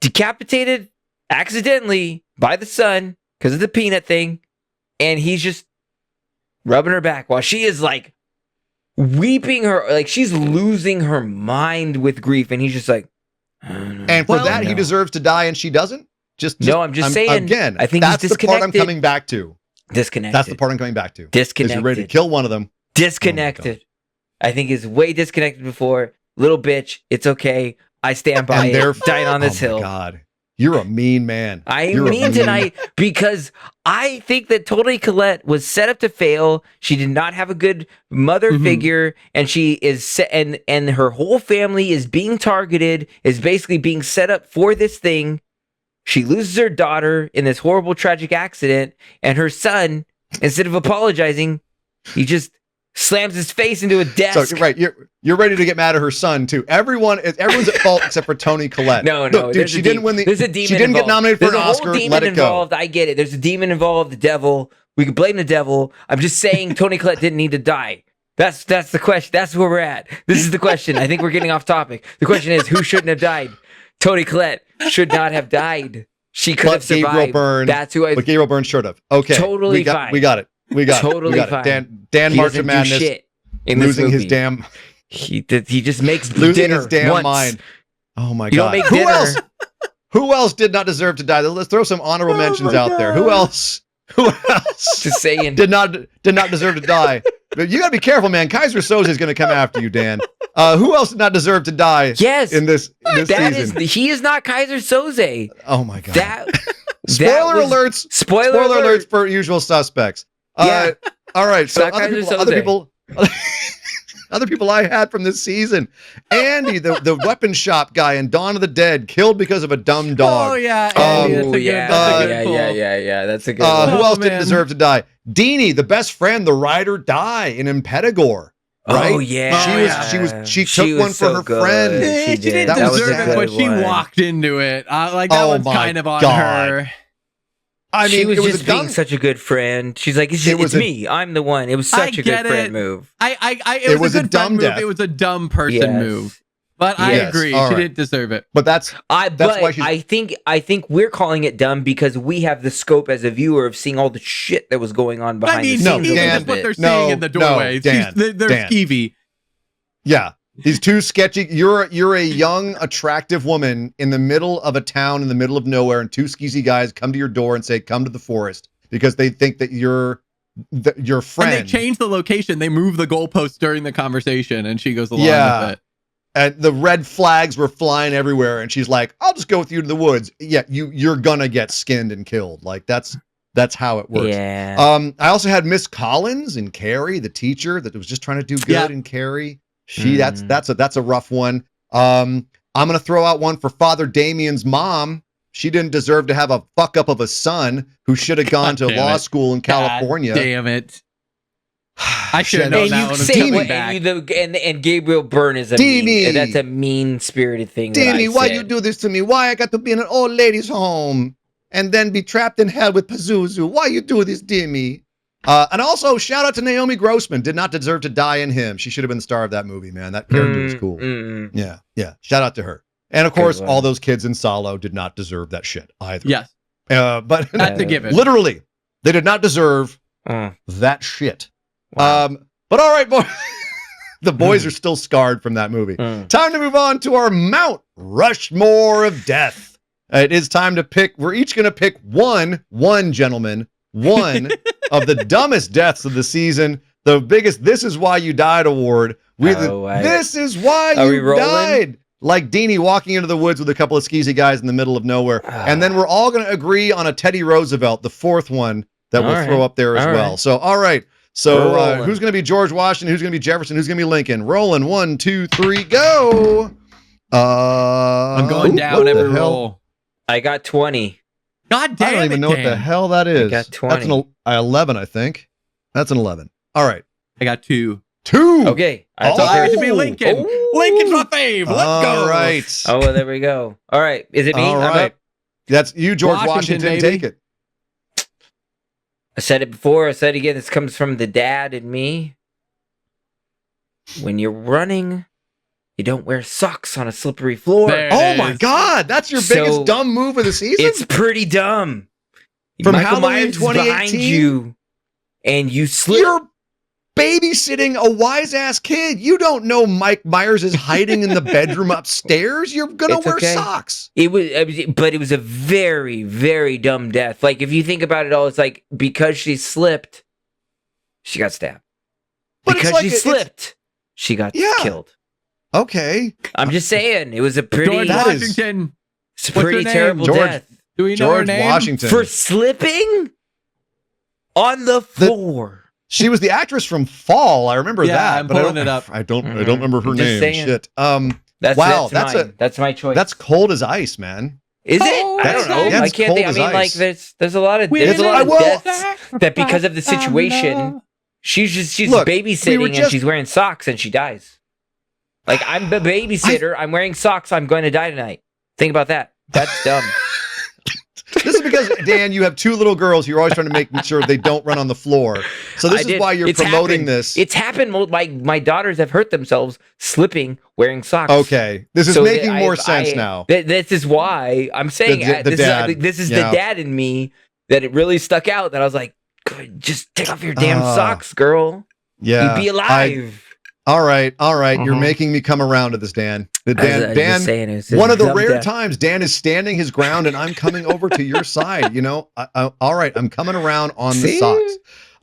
decapitated accidentally by the son because of the peanut thing, and he's just rubbing her back while she is like weeping her, like she's losing her mind with grief, and he's just like, And for Well, that, he no. deserves to die and she doesn't? No, I'm just saying, Again, I think he's that's the part I'm disconnected. coming back to. disconnected. That's the part I'm coming back to. Is disconnected. you're ready to kill one of them. Disconnected. I think is way disconnected before. Little bitch, it's okay. I stand by And it. therefore- Dying on this Oh my hill. God. You're a mean man. I You're a mean tonight because I think that Toni Collette was set up to fail. She did not have a good mother Mhm. figure, and she is and her whole family is being targeted, is basically being set up for this thing. She loses her daughter in this horrible tragic accident, and her son, instead of apologizing, he just slams his face into a desk. So right, you're ready to get mad at her son too. Everyone's at fault except for Toni Collette. No, Look, dude, there's she a didn't demon. win the. There's a demon. She didn't get involved. nominated for There's an a whole Oscar. demon Let it go. involved. I get it. There's a demon involved. The devil. We can blame the devil. I'm just saying Toni Collette didn't need to die. That's the question. That's where we're at. This is the question. I think we're getting off topic. The question is, who shouldn't have died? Toni Collette should not have died. She could But have survived. Gabriel Byrne. That's who I. But Gabriel Byrne should have. Okay, Totally we got, fine. We got it. We got Totally it. We got fine. it. Dan He March of doesn't do Madness shit in this losing his movie. damn He just makes losing dinner his damn once. mind. Oh my You don't God. make Who dinner. else? Who else did not deserve to die? Let's throw some honorable mentions out there. Who else? Who else? Just saying. did not deserve to die. But you got to be careful, man. Kaiser Soze is going to come after you, Dan. Who else did not deserve to die? Yes, in this season? He is not Kaiser Soze. Oh my god. Spoiler alerts. Spoiler alerts for Usual Suspects. Yeah. All right. So Not other people. Other people I had from this season. Andy, the weapon shop guy in Dawn of the Dead, killed because of a dumb dog. Oh yeah, Andy, that's a good pull. Yeah. That's a good one. Who else didn't deserve to die? Deanie, the best friend, the ride or die in Impedagore. Right? Oh yeah, she took one for her friend. She didn't That was deserve a it, good but she walked into it. Like that one's kind of on her. I mean, she was it was just being such a good friend. She's like, it's me. I'm the one. It was such a good friend move. It was a good dumb move. It was a dumb person move. But I agree, she didn't deserve it. But that's why I think we're calling it dumb because we have the scope as a viewer of seeing all the shit that was going on behind the scenes. That's what they're seeing in the doorway. They're skeevy. Yeah. These two sketchy. You're a young, attractive woman in the middle of a town in the middle of nowhere, and two skeezy guys come to your door and say, "Come to the forest," because they think that you're your friend. And they change the location. They move the goalposts during the conversation, and she goes along with it. And the red flags were flying everywhere, and she's like, "I'll just go with you to the woods." Yeah, you're gonna get skinned and killed. Like that's how it works. Yeah. I also had Miss Collins and Carrie, the teacher that was just trying to do good in Carrie. That's a rough one. I'm gonna throw out one for Father Damien's mom. She didn't deserve to have a fuck up of a son who should have gone to law school in California. Damn it. I should have known that one was coming back. And Gabriel Byrne is that's a mean-spirited thing. Deanie, why you do this to me? Why I got to be in an old lady's home and then be trapped in hell with Pazuzu? Why you do this, Deanie? And also, shout out to Naomi Grossman. Did not deserve to die in him. She should have been the star of that movie, man. That character was cool. Yeah. Shout out to her. And of course, all those kids in Solo did not deserve that shit either. Yes. But that's a given. Literally, they did not deserve that shit. Wow. But all right, boys. The boys are still scarred from that movie. Time to move on to our Mount Rushmore of death. It is time to pick. We're each going to pick one gentleman, one of the dumbest deaths of the season. The biggest "This Is Why You Died" award. This is why you died. Like Deanie walking into the woods with a couple of skeezy guys in the middle of nowhere. And then we're all going to agree on a Teddy Roosevelt, the fourth one that we'll throw up there as well. So, all right. So who's going to be George Washington? Who's going to be Jefferson? Who's going to be Lincoln? Rolling 1, 2, 3, go. I'm going down every roll. I got 20. God damn it. I don't even know what the hell that is. I got 20. That's an 11, I think. That's an 11. All right. I got 2. 2. Okay. I thought it to be Lincoln. Lincoln's my fave. Let's go. All right. Oh, well, there we go. All right. Is it me? All right. That's you, George Washington. Take it. I said it before. I said it again. This comes from the dad in me. When you're running, you don't wear socks on a slippery floor. Oh my God. That's your biggest dumb move of the season? It's pretty dumb. From Michael Halloween Myers 2018? behind you, and you slip. You're babysitting a wise ass kid. You don't know Mike Myers is hiding in the bedroom upstairs. You're gonna wear socks. But it was a very, very dumb death. Like if you think about it all, it's like because she slipped, she got stabbed. But because like she slipped, she got killed. Okay, I'm just saying it was a pretty George Washington. It's a pretty terrible death. Do we know her name? Washington for slipping on the floor. She was the actress from Fall. I remember that. I'm pulling it up. I don't remember her name. Saying. Shit. That's my choice. That's cold as ice, man. Is it? I don't know. Yeah, I can't think. I mean, like there's a lot of deaths that because of the situation, she's babysitting and she's wearing socks and she dies. Like I'm the babysitter. I'm wearing socks. I'm going to die tonight. Think about that. That's dumb. This is because, Dan, you have 2 little girls. You're always trying to make sure they don't run on the floor. So this is why you're promoting this. It's happened. My daughters have hurt themselves slipping wearing socks. Okay. This is making more sense now. This is why I'm saying this is the dad in me that it really stuck out. That I was like, good, just take off your damn socks, girl. Yeah. You'd be alive. All right. You're Mhm. making me come around to this, Dan. I was just saying, it was just One of the dumb rare death. times Dan is standing his ground and I'm coming over to your side. All right, I'm coming around on the See? socks.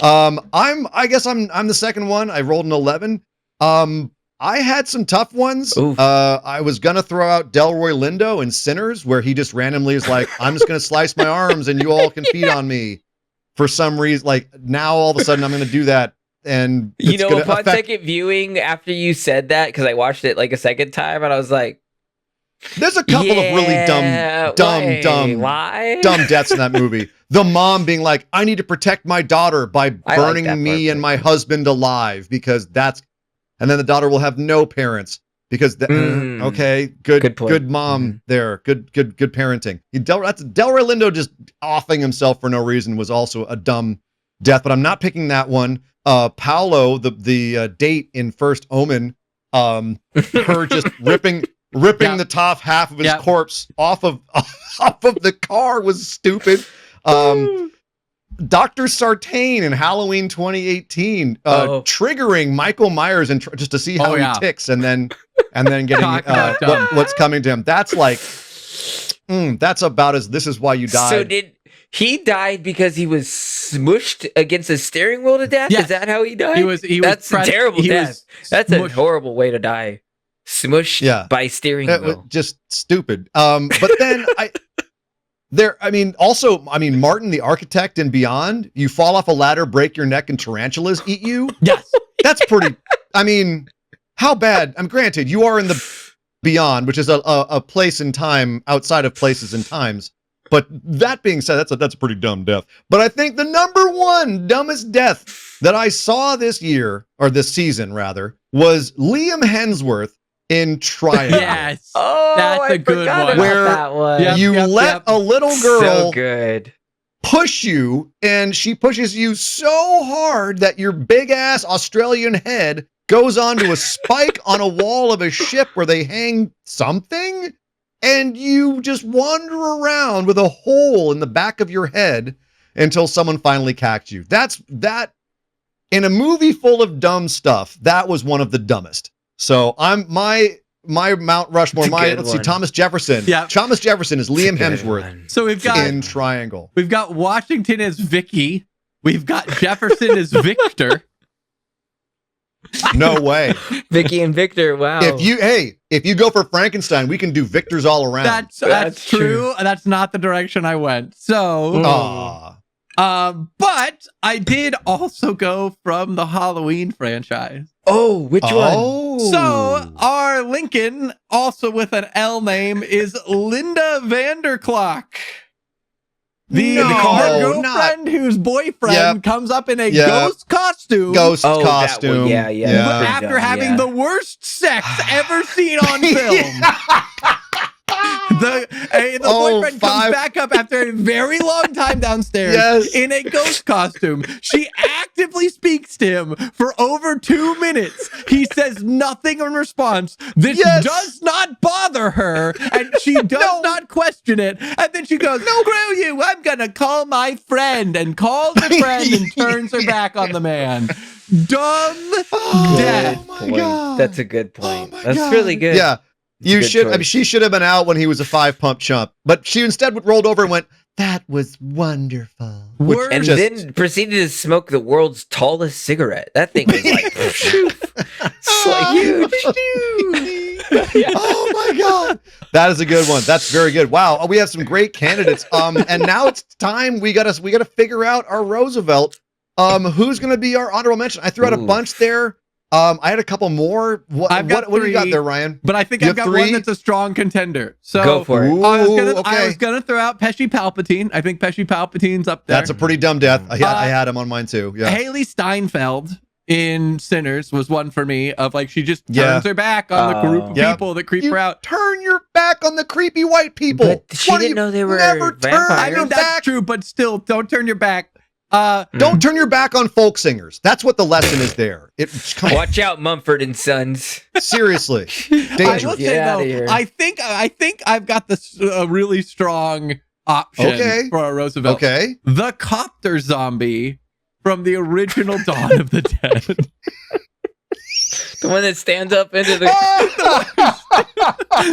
I guess I'm the second one. I rolled an 11. I had some tough ones. Oof. I was gonna throw out Delroy Lindo in Sinners, where he just randomly is like, I'm just gonna slice my arms and you all can feed on me. For some reason, like now all of a sudden I'm gonna do that. And it's gonna upon affect- second viewing, after you said that, because I watched it like a second time, and I was like, there's a couple of really dumb why? deaths in that movie. The mom being like, I need to protect my daughter by I like that burning part, me and but- my husband alive because that's, and then the daughter will have no parents because okay, Good point. good mom there, good parenting. Delroy Lindo just offing himself for no reason was also a dumb death, but I'm not picking that one. Paolo, the date in First Omen, her just ripping the top half of his corpse off of the car was stupid. Dr. Sartain in Halloween 2018, triggering Michael Myers and just to see how he ticks, and then getting what's coming to him. That's like, that's about as this is why you died. So did he died because he was smushed against a steering wheel to death? Yes. Is that how he died? He was That's a terrible death. That's a smushed. horrible way to die. Smushed by steering wheel. Just stupid. But then Martin the Architect and Beyond, you fall off a ladder, break your neck, and tarantulas eat you. Yes. That's pretty, how bad? Granted, you are in the Beyond, which is a place in time outside of places and times. But that being said, that's a pretty dumb death. But I think the number one dumbest death that I saw this year, or this season rather, was Liam Hemsworth in Triangle. Yes. Oh, That's I a good forgot one. about Where that one. Yep. You let a little girl So good. push you, and she pushes you so hard that your big ass Australian head goes onto a spike on a wall of a ship where they hang something, and you just wander around with a hole in the back of your head until someone finally cacks you. That in a movie full of dumb stuff, that was one of the dumbest. So I'm my Mount Rushmore, let's see, Thomas Jefferson. Yeah. Thomas Jefferson is Liam Hemsworth So we've got in Triangle. We've got Washington as Vicky. We've got Jefferson as Victor. No way. Vicky and Victor, wow. If you go for Frankenstein, we can do Victors all around. That's true. That's not the direction I went. So, Aw. but I did also go from the Halloween franchise. Oh, which one? Oh. So our Lincoln, also with an L name, is Linda Vanderclock. The girlfriend whose boyfriend comes up in a ghost costume. Costume. After having the worst sex ever seen on film. The boyfriend comes back up after a very long time downstairs in a ghost costume. She actively speaks to him for over 2 minutes. He says nothing in response. This does not bother her, and she does not question it. And then she goes, "Screw you, I'm gonna call my friend," and calls her friend and turns her back on the man. Dumb death. Oh my God. That's a good point. That's really good. Yeah. She should have been out when he was a 5-pump chump, but she instead rolled over and went, "That was wonderful." And then proceeded to smoke the world's tallest cigarette. That thing was like, it's like huge. Oh my God. That is a good one. That's very good. Wow. We have some great candidates. And now it's time we gotta figure out our Roosevelt. Who's gonna be our honorable mention? I threw out a bunch there. I had a couple more. What do you got there, Ryan? But I think I've got one that's a strong contender. So go for it. I was gonna throw out Pesci Palpatine. I think Pesci Palpatine's up there. That's a pretty dumb death. I had him on mine too. Yeah. Haley Steinfeld in Sinners was one for me of like she just turns her back on the group of people that creep her out. Turn your back on the creepy white people. But she didn't know they were vampires. I know that's true, but still, don't turn your back. Don't turn your back on folk singers. That's what the lesson is there. Watch out, Mumford and Sons. Seriously, I will say though, I think I've got this really strong option for a Roosevelt. Okay, the copter zombie from the original Dawn of the Dead. The one that stands up into the.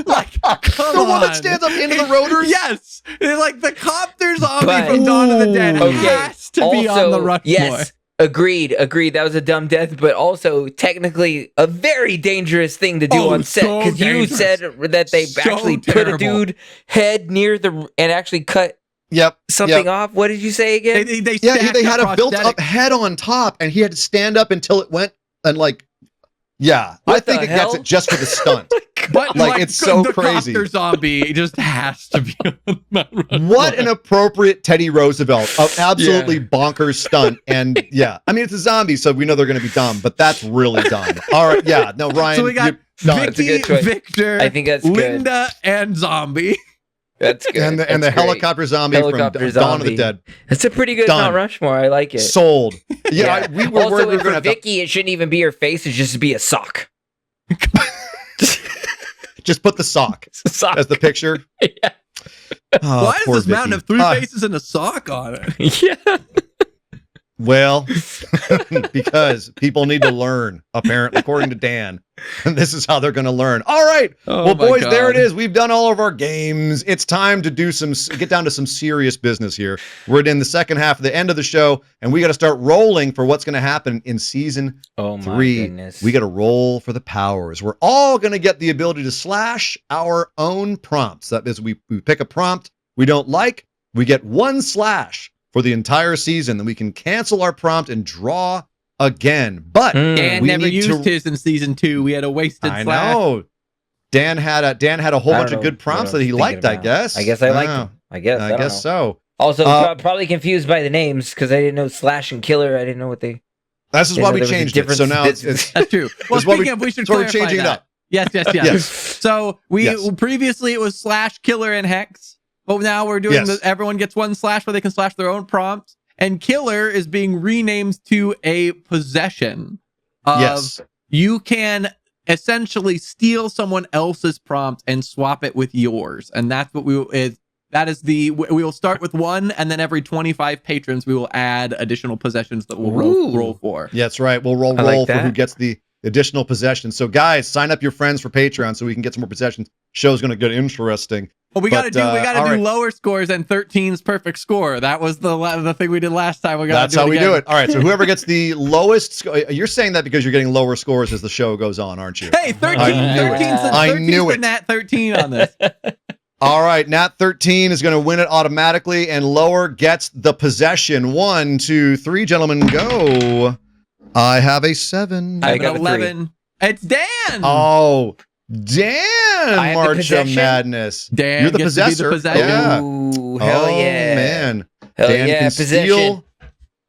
Like, come The one on. that stands up into the rotors? Yes, it's like the copter zombie But- from Dawn of the Dead Okay, has to be on the Rushmore. yes, agreed. That was a dumb death, but also technically a very dangerous thing to do Oh, on set so because you dangerous. said that they So actually put terrible. a dude head near the and actually cut Yep. something yep. off. What did you say again? They Yeah, stacked they had up a built-up prosthetics. head on top, and he had to stand up until it went and like, yeah. I What think the it gets hell? it just for the stunt. But Like, it's so the crazy. copter zombie just has to be on Mount Rushmore. What an appropriate Teddy Roosevelt, an absolutely bonkers stunt. And yeah, I mean, it's a zombie, so we know they're going to be dumb, but that's really dumb. All right, yeah, no, Ryan, So we got you're done. That's a Vicky, good choice. Victor, I think that's good. Linda, and Zombie. That's good. and the That's great. helicopter zombie Helicopter from Dawn of zombie. the Dead. That's a pretty good Done. Mount Rushmore. I like it. Sold. Yeah, we were also, worried we and were going for to Vicky, it shouldn't even be her face. It should just be a sock. just put the sock Sock. as the picture. Yeah. Oh, Why does poor this mountain Vicky. have three faces and a sock on it? Yeah. Well, because people need to learn, apparently, according to Dan. And this is how they're going to learn. All right. Oh Well, my boys, there it God. is. We've done all of our games. It's time to get down to some serious business here. We're in the second half of the end of the show, and we got to start rolling for what's going to happen in season Oh my 3. goodness. We got to roll for the powers. We're all going to get the ability to slash our own prompts. That is, we pick a prompt we don't like, we get 1 slash for the entire season. Then we can cancel our prompt and draw again. But Dan we never need used to- his in season 2. We had a wasted I slash. know. Dan had a whole I bunch don't of know good prompts what that I he was liked, thinking I about. guess. I guess I liked Wow. them. I guess. I don't guess know. so. Also, Uh, probably confused by the names because I didn't know Slash and Killer. I didn't know what they. This is Yeah, why no, we there was a changed it. So difference. now it's That's true. Well, That's why speaking of, we should that's why we're clarify changing it that. up. Yes. Yes. So we Yes. previously it was slash, killer, and hex, but now we're doing Yes. everyone gets 1 slash where they can slash their own prompt, and killer is being renamed to a possession. Yes. You can essentially steal someone else's prompt and swap it with yours, and that's what we will start with 1, and then every 25 patrons we will add additional possessions that we'll Ooh. roll for. Yeah, that's right. We'll roll I like for who that. gets the additional possessions. So guys, sign up your friends for Patreon so we can get some more possessions. Show's going to get interesting. Well, we got to But, do all right. lower scores than 13's perfect score. That was the thing we did last time. We got That's how we do it. All right. So whoever gets the lowest, you're saying that because you're getting lower scores as the show goes on, aren't you? Hey, 13, I knew it. 13's the, I 13's knew the it. Nat 13 on this. All right. Nat 13 is going to win it automatically, and lower gets the possession. 1, 2, 3, gentlemen, go. I have a 7. I have got an a 11. It's Dan. Oh, Dan, I have the March of possession? Madness. Dan You're the gets to be the possessor. possessor. Yeah. Ooh, hell oh, yeah. man. Hell Dan yeah. can Possession.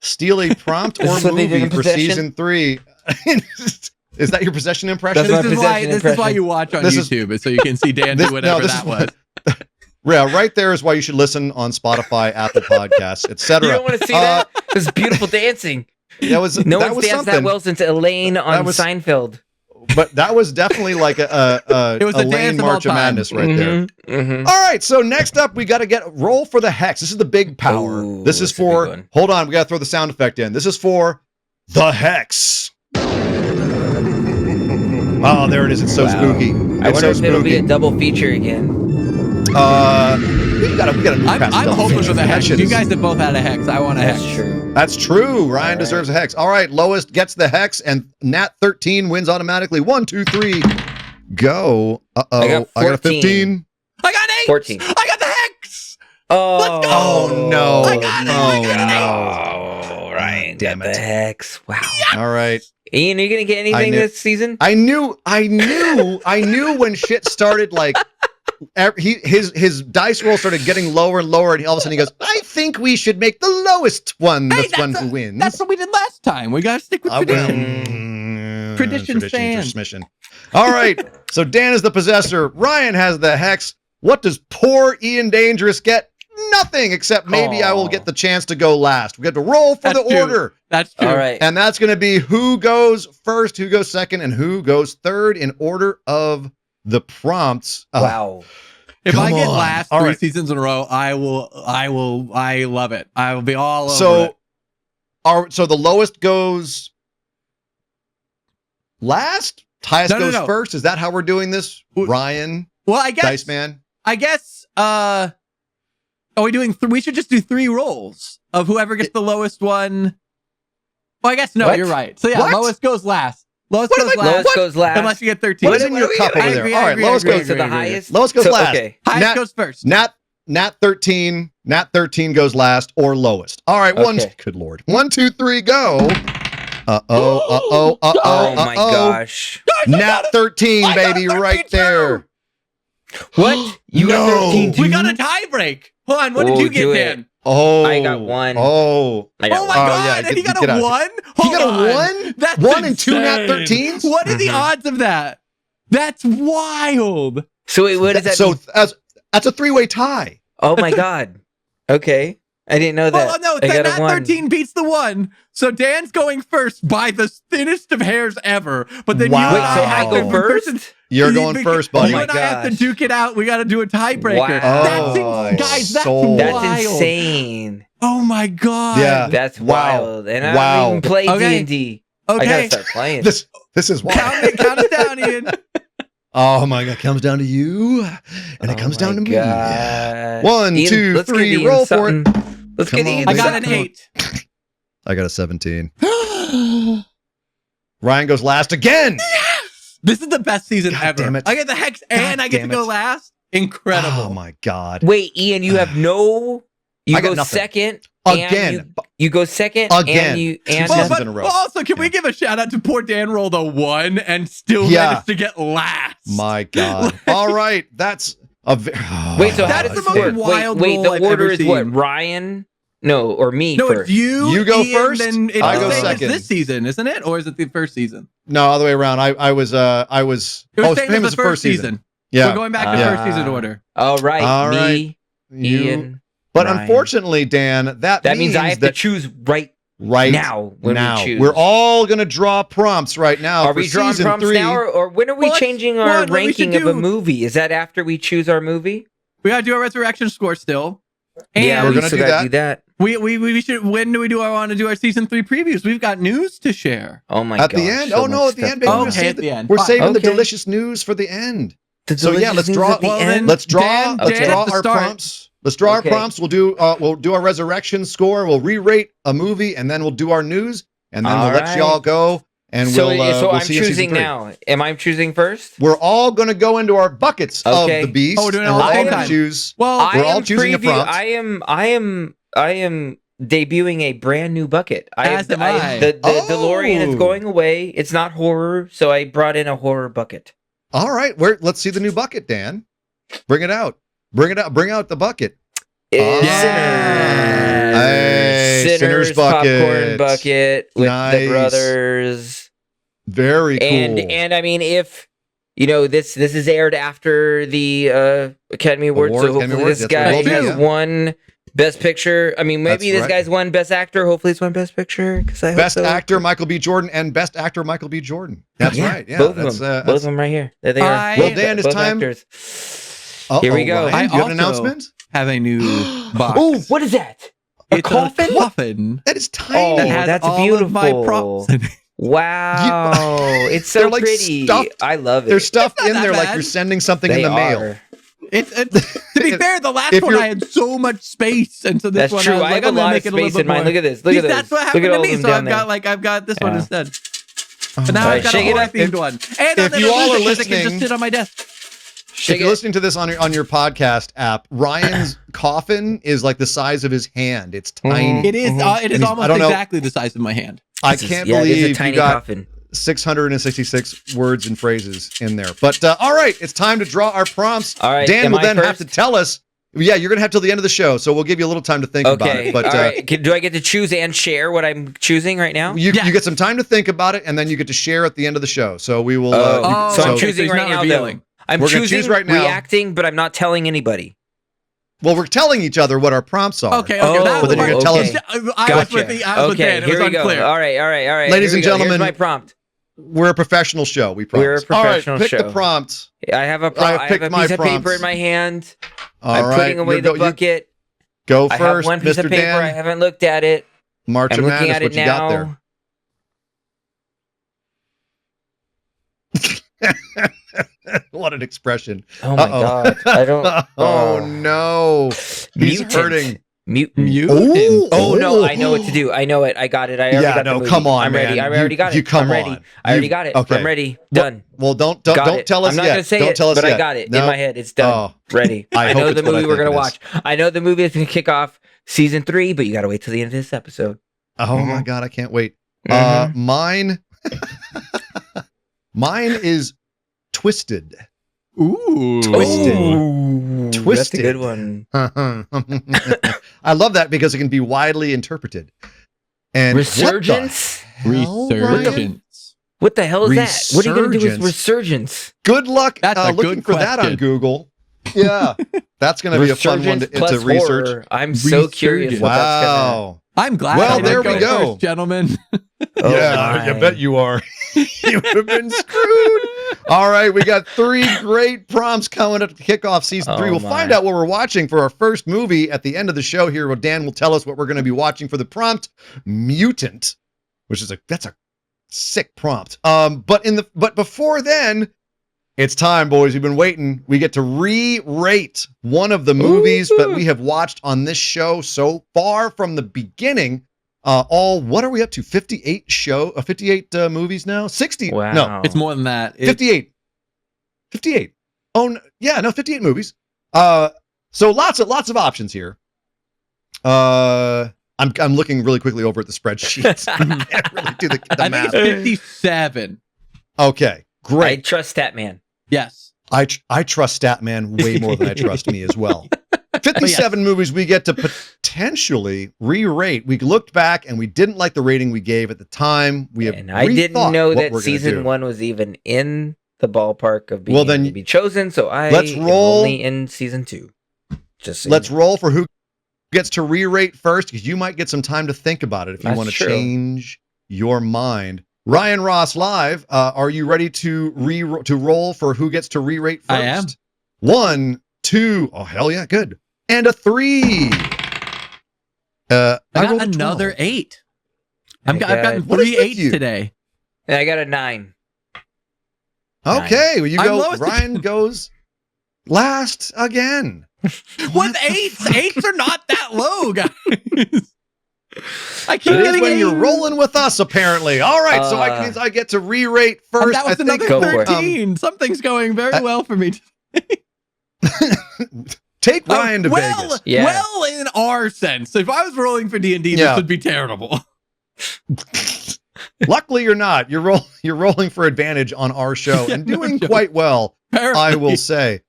steal a prompt Is or this what they did movie in for Possession? season 3. Is that your possession impression? That's my This is why possession you watch on This is- YouTube, is so you can see Dan This- do whatever no, this that is was. Yeah, right there is why you should listen on Spotify, Apple Podcasts, etc. You don't want to see that? It's beautiful dancing. That was No that one's was danced something. that well since Elaine on That was- Seinfeld. But that was definitely like a It was the Elaine dance of all March of time. Madness right there. Mm-hmm. All right, so next up we got to roll for the hex. This is the big power. Ooh, this is that's a big for one. hold on, we got to throw the sound effect in. This is for the hex. Oh, there it is. It's so Wow. spooky. I It's wonder so if it'll be spooky. a double feature again. We gotta move past I'm double hoping feature. for the That hex. shit You is- guys have both had a hex. I want a That's hex. true. That's true. Ryan All right. deserves a hex. All right, lowest gets the hex, and Nat 13 wins automatically. 1, 2, 3, go. Uh-oh. I got I got a 14. 15. I got 8. 14. I got the hex. Oh, Let's go. Oh, no. I got it. I Oh, Oh, Ryan Damn got it. the hex. Wow. no. All right. Ian, are you gonna get anything knew- this season? I knew when shit started, like, his dice roll started getting lower and lower, and all of a sudden he goes, I think we should make the lowest one Hey, this one who wins. That's what we did last time. We got to stick with Well, tradition. Tradition stand. transmission. All right. So Dan is the possessor. Ryan has the hex. What does poor Ian Dangerous get? Nothing, except maybe I will Aw. get the chance to go last. We have to roll for That's the true. order. That's true. All right. And that's going to be who goes first, who goes second, and who goes third in order of the prompts. Wow. If I Come get on. last All 3 right. seasons in a row, I love it. I will be all over So, it. so the lowest goes last? Highest No, no, goes no. first. Is that how we're doing this, Ryan? Well, I guess. Dice Man. I guess. Are we doing? We should just do 3 rolls of whoever gets the lowest one. Well, I guess no. What? You're right. So yeah, What? lowest goes last. Lowest What goes am I- last. Lowest goes last. Unless you get 13. What is in your cup over I there? agree, All I right, agree, lowest I agree, goes. So the I agree. highest. Lowest goes so, last. Okay. Highest Nat- goes first. Nat 13. Nat 13 goes last or lowest. All right, Okay. Good Lord. 1, 2, 3, go. Oh my gosh. Nat 13, I got baby, 13 right too. there. What? You got No. 13 too? We got a tie break. Hold on. What did Oh, you get, do it. Dan? Oh, I got 1. Oh, I got Oh my one. god! yeah, and get- he got get a out. 1. he got Hold a on. 1. That's 1 and 2 Nat insane. 13s. What are the Mhm. odds of that? That's wild. So wait, what does that So mean? that's a 3-way tie. Oh my god. Okay. I didn't know that. Well, no, I got Nat a 1. 13 beats the 1. So Dan's going first by the thinnest of hairs ever. But then Wow. you Wait, and so I I have go to first? You're You going think- first, Oh buddy. You my and I have to gosh. duke it out. We got to do a tiebreaker. Wow. That's Oh, guys, that's soul. That's wild. insane. Oh my god. Yeah. That's Wow. wild. And I Wow. don't even play Okay. D&D. I Okay. gotta start playing. This is wild. Count it down, Ian. Oh my god, comes down to you, and it Oh comes down to my me. God. 1, Ian, 2, let's give 3, Ian roll for it. something. Let's Come get on, Ian I baby. got something. an 8. I got a 17. Ryan goes last again. This is the best season God ever. damn it. I get the hex and I get to damn go it. last. Incredible. Oh my god. Wait, Ian, you have no. You I got go nothing. second. Again. And you go second. Again. And you. Two And seasons but in a row. also, can we give a shout out to poor Dan rolled a 1 and still Yeah. managed to get last? My god. All right, that's a wait, so That how is does the this most work? wild wait, roll the I've order ever is what? seen. Ryan? No, or me No, first. it's you. You go Ian, first, Then it's I the go same second. as this season, isn't it? Or is it the first season? no other way around. I was It was same same as the first season. Yeah. We're going back to first season order. All right. All me, right. You- Ian. But Ryan. unfortunately, Dan, that Means I have to choose right now when we choose. We're all going to draw prompts right now. Are for we drawing season prompts 3. now, or when are we Well, let's- changing well, our what we should ranking of a do- movie? Is that after we choose our movie? We gotta do our resurrection score still. And Yeah, we're we gonna still do gotta that. do that. we should. When do we do? I want to do our season 3 previews. We've got news to share. Oh my At gosh, the end? so Oh, no, much at the stuff end, baby. going We're on. Okay, at the end. We're Fine. saving the Okay. delicious news for the end. The So, yeah, delicious let's news draw- at the Well, end. then- Let's draw. Dan, Let's Dan draw at the our start. prompts. Let's draw Okay. our prompts. We'll do our resurrection score. We'll re-rate a movie, and then we'll do our news, and then All we'll let right. y'all go. And so we'll I'm see you in season choosing 3. now. Am I choosing first? We're all going to go into our buckets Okay. of the beast. Oh, we're doing it and all we're at the all same going time. to choose. Well, We're all choosing a prompt. I am debuting a brand new bucket. As am I. The Oh. DeLorean is going away. It's not horror, so I brought in a horror bucket. All right, let's see the new bucket, Dan. Bring it out. Bring it out. Bring out the bucket. It's Yeah. Sinners. Hey, Sinners bucket. Popcorn bucket with Nice. the brothers. Very cool. And I mean, if this is aired after the Academy Awards, Awards, so hopefully Academy Awards, this that's what guy it will be, has yeah. won Best Picture. I mean, maybe That's this right. guy's won Best Actor. Hopefully, he's won Best Picture. I hope Best so. actor Michael B. Jordan and best actor Michael B. Jordan. That's right. Yeah, both that's, of them. Both of them right here. There they are. Well, Dan, it's Both time. actors. Uh-oh, Here we go. Ryan, I do you have an also- announcement? have a new box. Oh, What is that? A It's coffin? a coffin that is tiny. Oh, that has that's all of my beautiful. props. in it. Wow, it's so They're, like, pretty. stuffed. I love it. There's stuff It's not in that there like bad. you're sending something They in the mail. are. It's to be fair, the last if one you're- I had so much space, and so this That's one true. I was I like, have a I'm gonna lot make of it a little space bit in mine. more. Look at this. Look at this. That's what Look happened at to all me. of them So down I've got this one Yeah. instead. Oh, But now All I've right, got a shake it horror up. themed one, and if I'm you all are it can listening- just sit on my desk. If Shake you're it. listening to this on your podcast app, Ryan's coffin is like the size of his hand. It's tiny. It is. It And is he's- I almost don't know- exactly the size of my hand. I This is- can't it is believe a you tiny got coffin. 666 words and phrases in there. But all right, it's time to draw our prompts. All right, Dan am will I then have first? to tell us. Yeah, you're going to have till the end of the show, so we'll give you a little time to think about Okay. it. But all right. Do I get to choose and share what I'm choosing right now? you Yeah. get some time to think about it, and then you get to share at the end of the show. So we will. Oh, so I'm okay, choosing he's right not now. revealing. Though. I'm We're gonna choosing choose right now. reacting, but I'm not telling anybody. Well, we're telling each other what our prompts are. Okay. Oh, that but then you're was- gonna tell okay. us. I was with the. I was with Dan. It was here we go. unclear. All right. Ladies Here and we go. Here's gentlemen, my prompt. We're a professional show. We promise. We're a professional All right, pick show. the prompt. I have a I've I have picked a my piece of paper prompts. in my hand. All I'm right, putting away the bucket. Go I have first, one piece Mr. of paper. Dan. I haven't looked at it. March I'm of looking Madness. at What it you got there? now. What an expression. Oh my god. I don't. Oh no. He's Mutant. hurting. Mutant. Ooh. Oh no, I know what to do. I know it. I got it. I already got the movie. Come on, I'm ready. man. I already got it. Come I'm ready. on. I already got it. Okay. I'm ready. Done. Well, don't Got it. tell us I'm not yet. gonna say don't it, tell us but yet. I got it No? in my head. It's done. Ready. I I hope know it's the what I movie we're think gonna it watch. I know the movie is gonna kick off season 3, but you gotta wait till the end of this episode. Oh my god, I can't wait. Mhm. Mine is Twisted. Ooh. Twisted. Ooh, That's a Twisted. good one. I love that because it can be widely interpreted. And Resurgence? Resurgence. What the hell is that? What are you gonna do with Resurgence. resurgence? Good luck That's a looking good for that on question. Google. Yeah, that's going to be a fun one to plus research. horror. I'm so curious Resurgence. what that's gonna. Wow. I'm glad. Well, I didn't there we go. first, gentlemen. Oh yeah, my. I bet you are. You would have been screwed. All right, we got 3 great prompts coming up to kick off season 3. Oh We'll my. find out what we're watching for our first movie at the end of the show here. Where Dan will tell us what we're going to be watching for the prompt, Mutant, which is that's a sick prompt. But before then, it's time, boys. We've been waiting. We get to re-rate one of the movies that we have watched on this show so far from the beginning. What are we up to? 58 movies now? 60? Wow. No, It's more than that. 58. 58. Oh, yeah, no, 58 movies. So lots of options here. I'm looking really quickly over at the spreadsheets. I can't really do the I think math. it's 57. Okay, I great. trust Statman. Yes. I trust Statman way more than I trust me as well. 57 movies we get to potentially re-rate. We looked back and we didn't like the rating we gave at the time. We have And I didn't rethought know what that we're gonna season do. 1 was even in the ballpark of being Well, then able to be chosen, so let's am roll. only in season 2. Just so Let's you know. roll for who gets to re-rate first, because you might get some time to think about it if you That's want to true. change your mind. Ryan Ross live. Are you ready to roll for who gets to re-rate first? I am. 1, 2. Oh hell yeah, good. And a 3. I got rolled a another 12. 8. I've got- gotten What is 3 with 8s you? today. And I got a 9. Okay, well, you I'm go. lowest Ryan goes last again. With 8s? 8s are not that low, guys. I keep It is getting when 8s. you're rolling with us, apparently. All right, so I get to re-rate And first. that was I think, another Go for it. 13. Something's going very well for me. take Ryan to Vegas. Yeah. Well, in our sense, if I was rolling for D&D, Yeah. this would be terrible. Luckily, you're not. You're rolling for advantage on our show Yeah, and no doing joke. quite well, Apparently. I will say.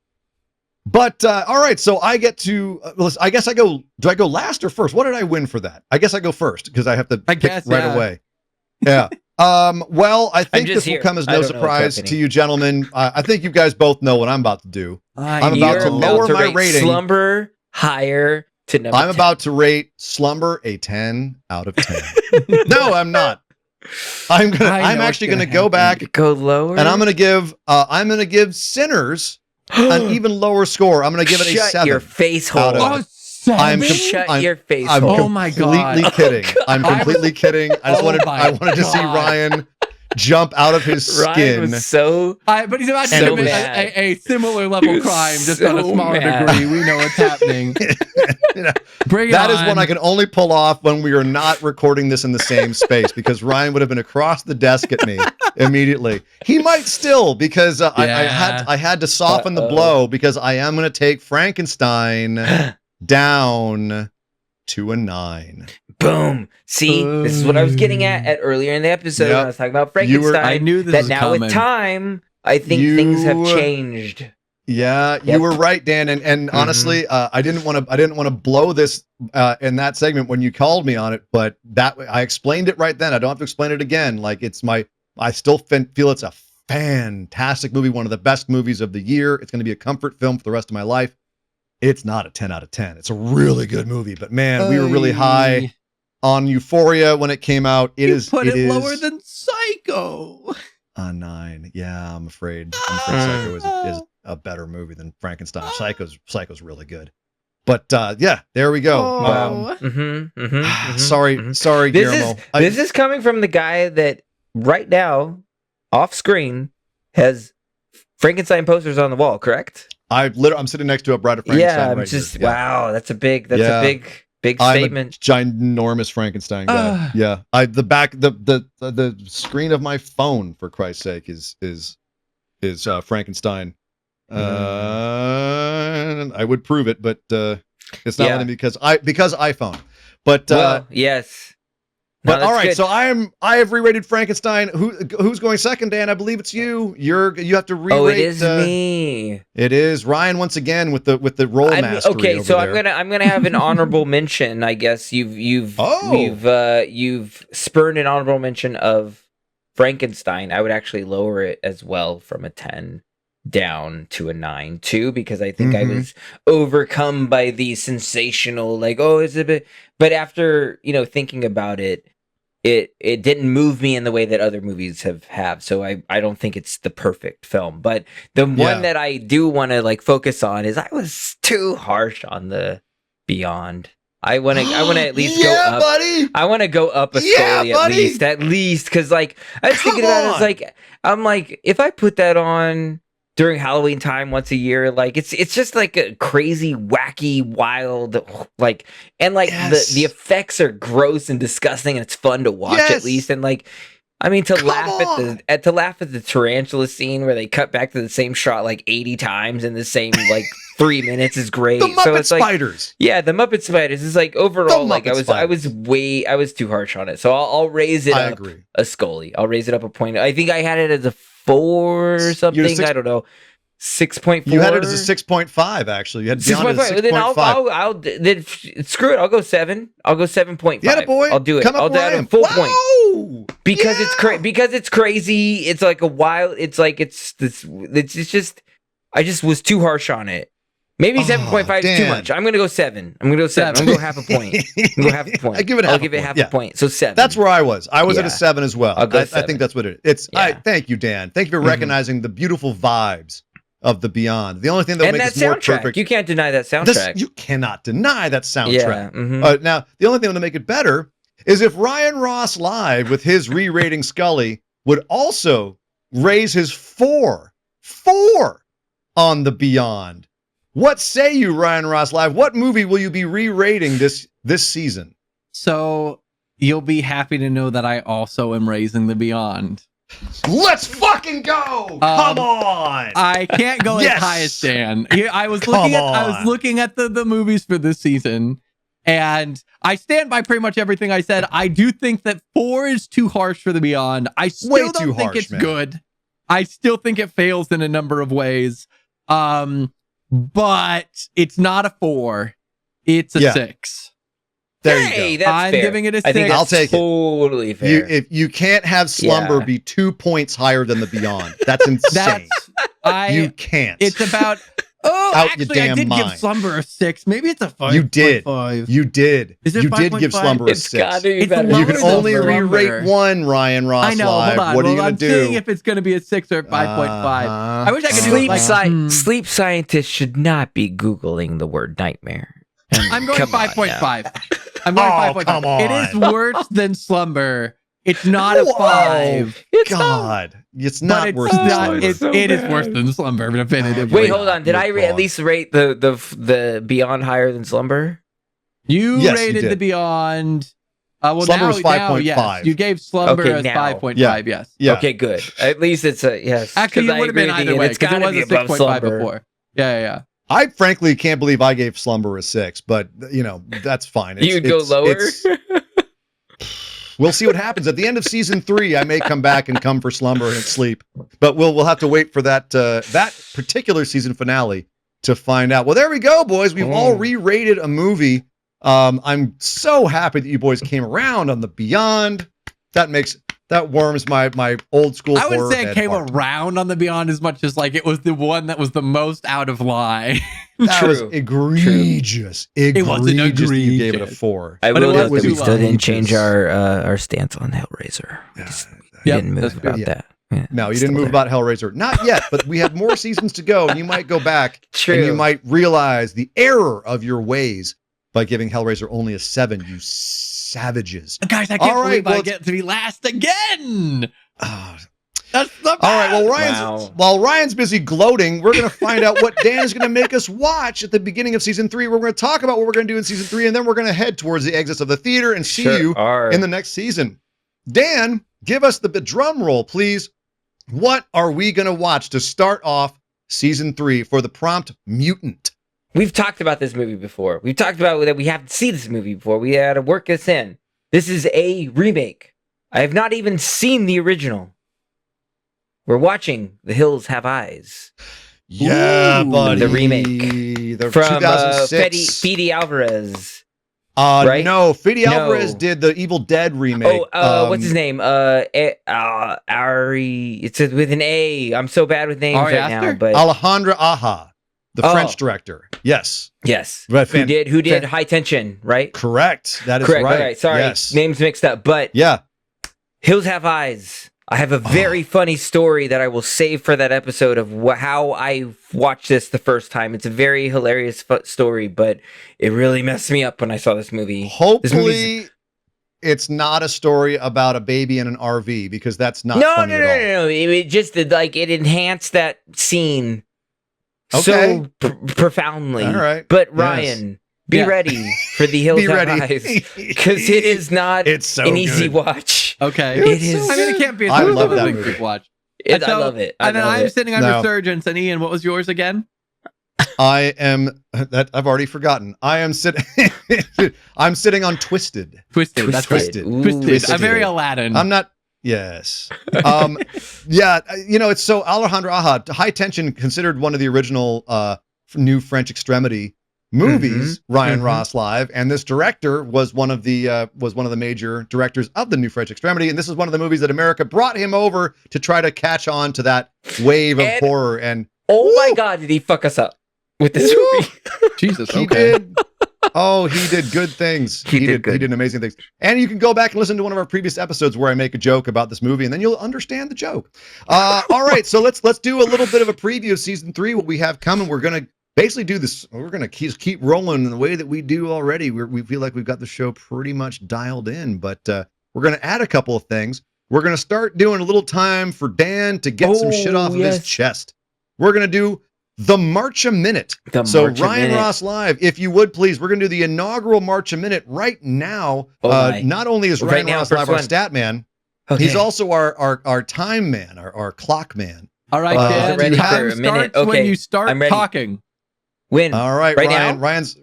But all right, so I get to. I guess I go. Do I go last or first? What did I win for that? I guess I go first because I have to pick guess, right yeah. away. Yeah. Well, I think just this here. will come as I no don't know what's surprise happening. to you, gentlemen. I think you guys both know what I'm about to do. I'm about You're to lower my rate rating. Slumber higher to number I'm 10. about to rate Slumber a 10 out of 10. No, I'm not. I'm what's actually gonna gonna go back Go lower. and I'm gonna give Sinners an even lower score. I'm gonna give it a Shut 7. your face out hole. of- Oh, 7? I'm com- Shut I'm- your face I'm hole. Oh my completely God. kidding. Oh, I'm God. completely kidding. I just Oh wanted my to see God. Ryan jump out of his Ryan skin. was so But he's about to So commit mad. a similar He level was crime, just on a so smaller mad. degree. We know what's happening. You know, Bring it that is on. one I can only pull off when we are not recording this in the same space, because Ryan would have been across the desk at me immediately. He might still, because I had to soften the blow, because I am going to take Frankenstein down to a 9. boom. See, this is what I was getting at earlier in the episode when Yep. I was talking about You were- Frankenstein. I knew this that was now coming. with time, I think You- things have changed. Yeah, you Yep. were right, Dan. And honestly, I didn't want to blow this in that segment when you called me on it, but I explained it right then. I don't have to explain it again. Like I still feel it's a fantastic movie, one of the best movies of the year. It's going to be a comfort film for the rest of my life. It's not a 10 out of 10. It's a really good movie, but man, we were really high on Euphoria when it came out. It is lower than Psycho. a 9. Yeah, I'm afraid Psycho is a better movie than Frankenstein. Psycho's really good. But yeah, there we go. Wow. Sorry, Guillermo. This is coming from the guy that right now, off screen, has Frankenstein posters on the wall, correct? I'm sitting next to a Bride of Frankenstein. Yeah, I'm right just here. Yeah. wow. That's a big statement. I'm a ginormous Frankenstein guy. Yeah, the screen of my phone, for Christ's sake, is Frankenstein. I would prove it, but it's not letting me because iPhone. But yes. No, but all right, good. so I have re-rated Frankenstein. Who's going second, Dan? I believe it's you. You have to re-rate. Oh, it is me. It is Ryan once again with the roll mastery. Okay, so over there. I'm gonna have an honorable mention. I guess you've spurned an honorable mention of Frankenstein. I would actually lower it as well from a 10 down to a 9 too, because I think I was overcome by the sensational, like, oh, it's a bit, but after thinking about it, it didn't move me in the way that other movies have. So I don't think it's the perfect film. But the one that I do want to focus on is I was too harsh on the Beyond. I want to at least go up. Buddy. I want to go up a Scully at least, because I was thinking about it. I'm like, if I put that on during Halloween time once a year, it's just like a crazy, wacky, wild, the effects are gross and disgusting, and it's fun to watch at least. And to laugh at the tarantula scene where they cut back to the same shot 80 times in the same 3 minutes is great. The Muppet Spiders. Yeah, the Muppet Spiders is overall I was too harsh on it. So I'll raise it up agree. A Scully. I'll raise it up a point. I think I had it as a 4 or something. I don't know. 6.4. You had it as a 6.5 actually. You had Beyond as a 6.5. I'll then screw it. I'll go 7. I'll go 7.5. Yeah, boy. I'll do it. I'll do it a full point. Because it's crazy. It's like a wild. It's just. I just was too harsh on it. Maybe 7.5 is too much. I'm gonna go 7. I'm gonna go half a point. I give it half. I'll give it half a point. So 7. That's where I was. I was at a 7 as well. I'll go I 7. think that's what it is. Thank you, Dan. Thank you for recognizing the beautiful vibes of the Beyond. The only thing that makes it more perfect. You can't deny that soundtrack. You cannot deny that soundtrack. Yeah. Now, the only thing that would make it better is if Ryan Ross Live, with his re-rating Scully, would also raise his 4 on the Beyond. What say you, Ryan Ross Live? What movie will you be re-rating this season? So you'll be happy to know that I also am raising the Beyond. Let's fucking go! Come on! I can't go as high as Dan. I was looking at the movies for this season, and I stand by pretty much everything I said. I do think that 4 is too harsh for the Beyond. I still don't think it's good. I still think it fails in a number of ways. But it's not a 4. It's a 6. There you go. That's I'm fair. giving it a 6. I think I'll take totally it. fair. If you can't have Slumber be 2 points higher than the Beyond. That's insane. You can't. It's about. Oh, Out actually, your damn I did mind. give Slumber a 6. Maybe it's a 5. You did. 5. You did. Is it you did give 5.5? Slumber a It's 6. gotta be It's better. lower You can than only Slumber. re-rate one, Ryan Ross I know. Live. Hold on. What are you I'm going to do? seeing if it's going to be a 6 or 5.5. I wish I could do it Sleep scientists should not be Googling the word nightmare. I'm going Come on 5.5. I'm going 5.5. come on. It is worse than Slumber. It's not a 5. It's not But worse it's than not. Slumber. It is worse than Slumber, definitively. Wait, hold on. Did I at least rate the Beyond higher than Slumber? You Yes, you rated did. the Beyond. Well, Slumber now, was 5.5. Yes, you gave Slumber Okay, as now. 5.5. Yes. Yeah. Okay, good. At least it's a yes. Actually, 'cause it I would have been agree with either you, way it's because it gotta was be a above 6.5 Slumber. before. Yeah. I frankly can't believe I gave Slumber a 6, but that's fine. You'd go lower? We'll see what happens at the end of season 3. I may come back and come for Slumber and Sleep, but we'll have to wait for that particular season finale to find out. Well, there we go, boys. We've all re-rated a movie. I'm so happy that you boys came around on the Beyond. That warms my old school. I would horror say it head came heart. around on the Beyond as much as it was the one that was the most out of line. That was True. egregious. It wasn't Egregious that you gave it a egregious. 4. I But will it note was that we too still long. didn't change our stance on Hellraiser. We didn't move that's about true. that. Yeah, No, you it's didn't still move there. about Hellraiser. Not yet, but we have more seasons to go, and you might go back True. and you might realize the error of your ways by giving Hellraiser only a 7, you savages. Guys, I can't All right, believe I well, get to be last again. Ah, That's the best. All right. Well, while Ryan's busy gloating, we're going to find out what Dan is going to make us watch at the beginning of season 3. We're going to talk about what we're going to do in season 3, and then we're going to head towards the exits of the theater and see you in the next season. Dan, give us the drum roll, please. What are we going to watch to start off season 3 for the prompt mutant? We've talked about this movie before. We've talked about that we have to see this movie before. We had to work this in. This is a remake. I have not even seen the original. We're watching The Hills Have Eyes. Yeah, buddy. The remake. The From 2006. Fede Alvarez. Right? No, Fede Alvarez did the Evil Dead remake. What's his name? Ari. It's with an A. I'm so bad with names Ari right Aster? now. But Alejandro Aja, the French director. Yes. Right, who did High Tension, right? Correct. That is Correct. right. Right. Sorry, Yes. names mixed up. But Yeah. Hills Have Eyes. I have a very funny story that I will save for that episode of how I watched this the first time. It's a very hilarious story, but it really messed me up when I saw this movie. Hopefully, it's not a story about a baby in an RV because that's not funny at all. No. It just it enhanced that scene Okay. so profoundly. All right. But Yes. Ryan, be ready for The Hills Be Have ready. Eyes because it is not It's so an easy good. watch. Okay. It is. I mean, it can't be a I super love that big movie. group watch. I So- love it. And then love I'm it. sitting on No. Resurgence. And Ian, what was yours again? I am that I've already forgotten. I am sitting. I'm sitting on Twisted. Twisted. That's right. Twisted. Ooh. Twisted. A very Aladdin. I'm not. Yes. Yeah. It's so Alejandro Aja, High Tension, considered one of the original new French Extremity movies. Ryan Ross live, and this director was one of the major directors of the new French Extremity, and this is one of the movies that America brought him over to try to catch on to that wave of And- horror. And Oh my God, did he fuck us up with this Woo! movie? Jesus. he Okay. did. Oh, he did good things. He did good. He did amazing things. And you can go back and listen to one of our previous episodes where I make a joke about this movie, and then you'll understand the joke. All right, so let's do a little bit of a preview of season 3. What we have coming. We're gonna basically do this. We're gonna keep rolling in the way that we do already. We feel like we've got the show pretty much dialed in, but we're gonna add a couple of things. We're gonna start doing a little time for Dan to get some shit off of his chest. We're gonna do the March a Minute. So Ryan Ross live, if you would please, we're gonna do the inaugural March a Minute right now. Not only is Ryan Ross live our stat man, he's also our time man, our clock man. All right, Dan. ready Time for a minute. starts when Okay, you start I'm ready. talking. When? All right, Right Ryan. now? Ryan's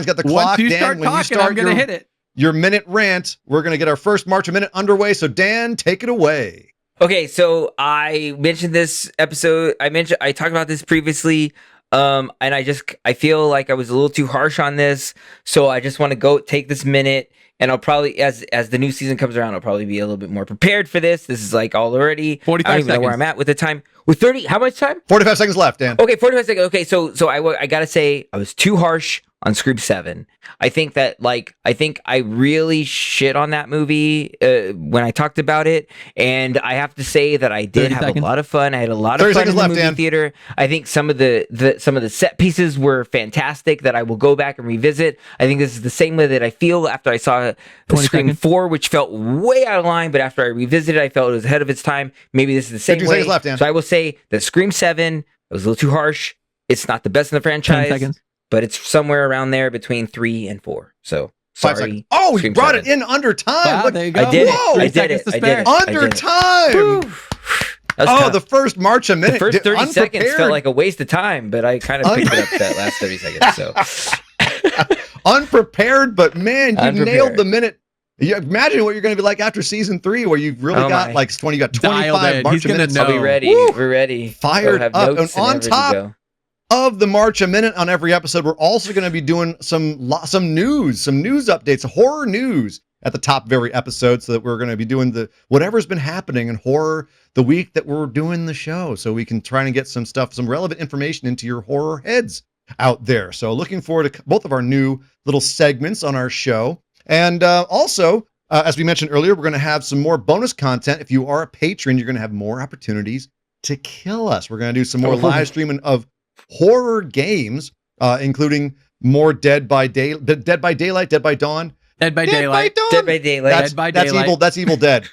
got the clock. Once you Dan, start when you talking, start I'm going to hit it. your minute rant, we're gonna get our first March a Minute underway. So Dan, take it away. Okay, so I mentioned this episode. I talked about this previously. And I feel like I was a little too harsh on this. So I just want to go take this minute, and I'll probably, as the new season comes around, I'll probably be a little bit more prepared for this. This is like all already. 45 I don't even know where seconds. I'm at with the time. With 30, how much time? 45 seconds left, Dan. Okay, 45 seconds. Okay, so I gotta say I was too harsh on Scream 7. I think I really shit on that movie when I talked about it, and I have to say that I did 30 have seconds. a lot of fun. I had a lot of 30 fun in seconds the left, movie Dan. theater. I think some of the set pieces were fantastic that I will go back and revisit. I think this is the same way that I feel after I saw 20 Scream seconds. 4, which felt way out of line, but after I revisited, I felt it was ahead of its time. Maybe this is the same 15 way. seconds left, Dan. So I will say that Scream 7 was a little too harsh. It's not the best in the 10 franchise, seconds. but it's somewhere around there between 3 and 4. So 5 sorry. seconds. Oh, he Scream brought 7. it in under time. Wow, Look, there you go. I did it. Whoa! I 3 did seconds it. to I spare. did it. I under did it. time. That was Oh, tough. the first March a Minute. The first 30 seconds unprepared. felt like a waste of time, but I kind of picked it up that last 30 seconds. So Unprepared, but man, you Unprepared. nailed the minute. You imagine what you're going to be like after season 3, where you've really Oh got my. like 20, you got Dialed 25 in. March He's a gonna minutes know. I'll be ready. Woo! We're ready. Fired We'll have up. notes And on ready to top go. of the March a Minute on every episode, we're also going to be doing some news updates, horror news at the top of every episode, so that we're going to be doing whatever's been happening in horror the week that we're doing the show, so we can try and get some relevant information into your horror heads out there. So looking forward to both of our new little segments on our show. And also, as we mentioned earlier, we're going to have some more bonus content. If you are a patron, you're going to have more opportunities to kill us. We're going to do some more live streaming of horror games, including more Dead by Daylight, Dead by Dawn. Dead by Daylight. Dawn. Dead by Daylight. That's, Dead by that's Daylight. evil. That's Evil Dead.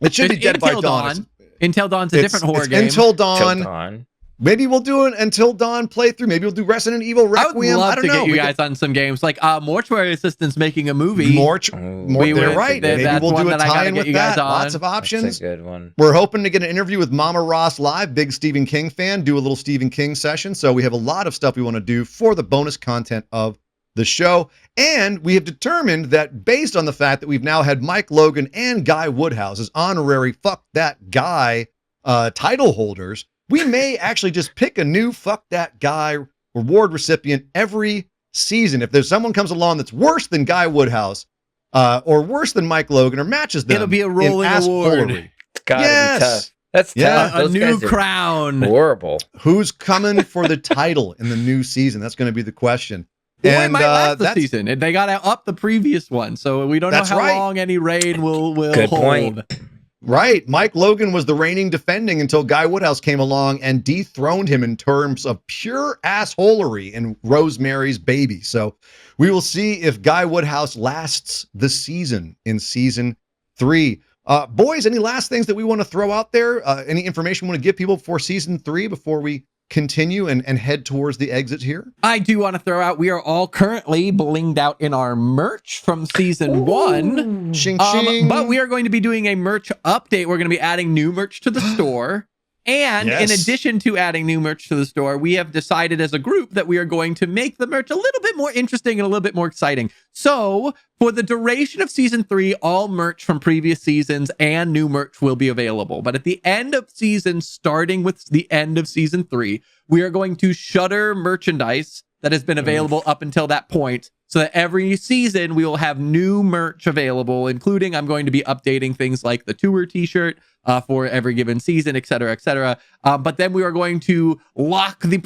It should be There's Dead by Until Dawn. Dawn. Until Dawn's a different horror game. Until Till Dawn. Dawn. Maybe we'll do an Until Dawn playthrough. Maybe we'll do Resident Evil Requiem. I would love don't to know. get you guys on some games. Like Mortuary Assistant's making a movie. They're right. Maybe that's we'll one do a that I gotta tie-in get with you guys that. on. Lots of options. That's a good one. We're hoping to get an interview with Mama Ross live, big Stephen King fan, do a little Stephen King session. So we have a lot of stuff we want to do for the bonus content of the show. And we have determined that based on the fact that we've now had Mike Logan and Guy Woodhouse as honorary Fuck That Guy title holders, we may actually just pick a new Fuck That Guy reward recipient every season. If there's someone comes along that's worse than Guy Woodhouse or worse than Mike Logan or matches them, it'll be a rolling award. It's gotta be tough. That's tough. A Those new guys are crown. Horrible. Who's coming for the title in the new season? That's going to be the question. Well, it might last the season. And they got to up the previous one, so we don't know how long any reign will Good hold. point. Right. Mike Logan was the reigning defending until Guy Woodhouse came along and dethroned him in terms of pure assholery in Rosemary's Baby. So we will see if Guy Woodhouse lasts the season in season 3. Boys, any last things that we want to throw out there? Any information we want to give people for season 3 before we continue and head towards the exit here? I do want to throw out, we are all currently blinged out in our merch from season 1. Ching, ching. But we are going to be doing a merch update. We're going to be adding new merch to the store. And in addition to adding new merch to the store, we have decided as a group that we are going to make the merch a little bit more interesting and a little bit more exciting. So for the duration of season 3, all merch from previous seasons and new merch will be available. But at the end of season, starting with the end of season 3, we are going to shutter merchandise that has been available up until that point, so that every season we will have new merch available, including I'm going to be updating things like the tour t-shirt for every given season, et cetera, et cetera. But then we are going to lock the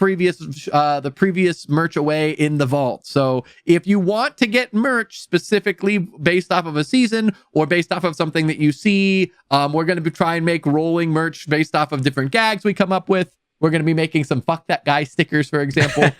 previous merch away in the vault. So if you want to get merch specifically based off of a season or based off of something that you see, we're going to try and make rolling merch based off of different gags we come up with. We're going to be making some Fuck That Guy stickers, for example.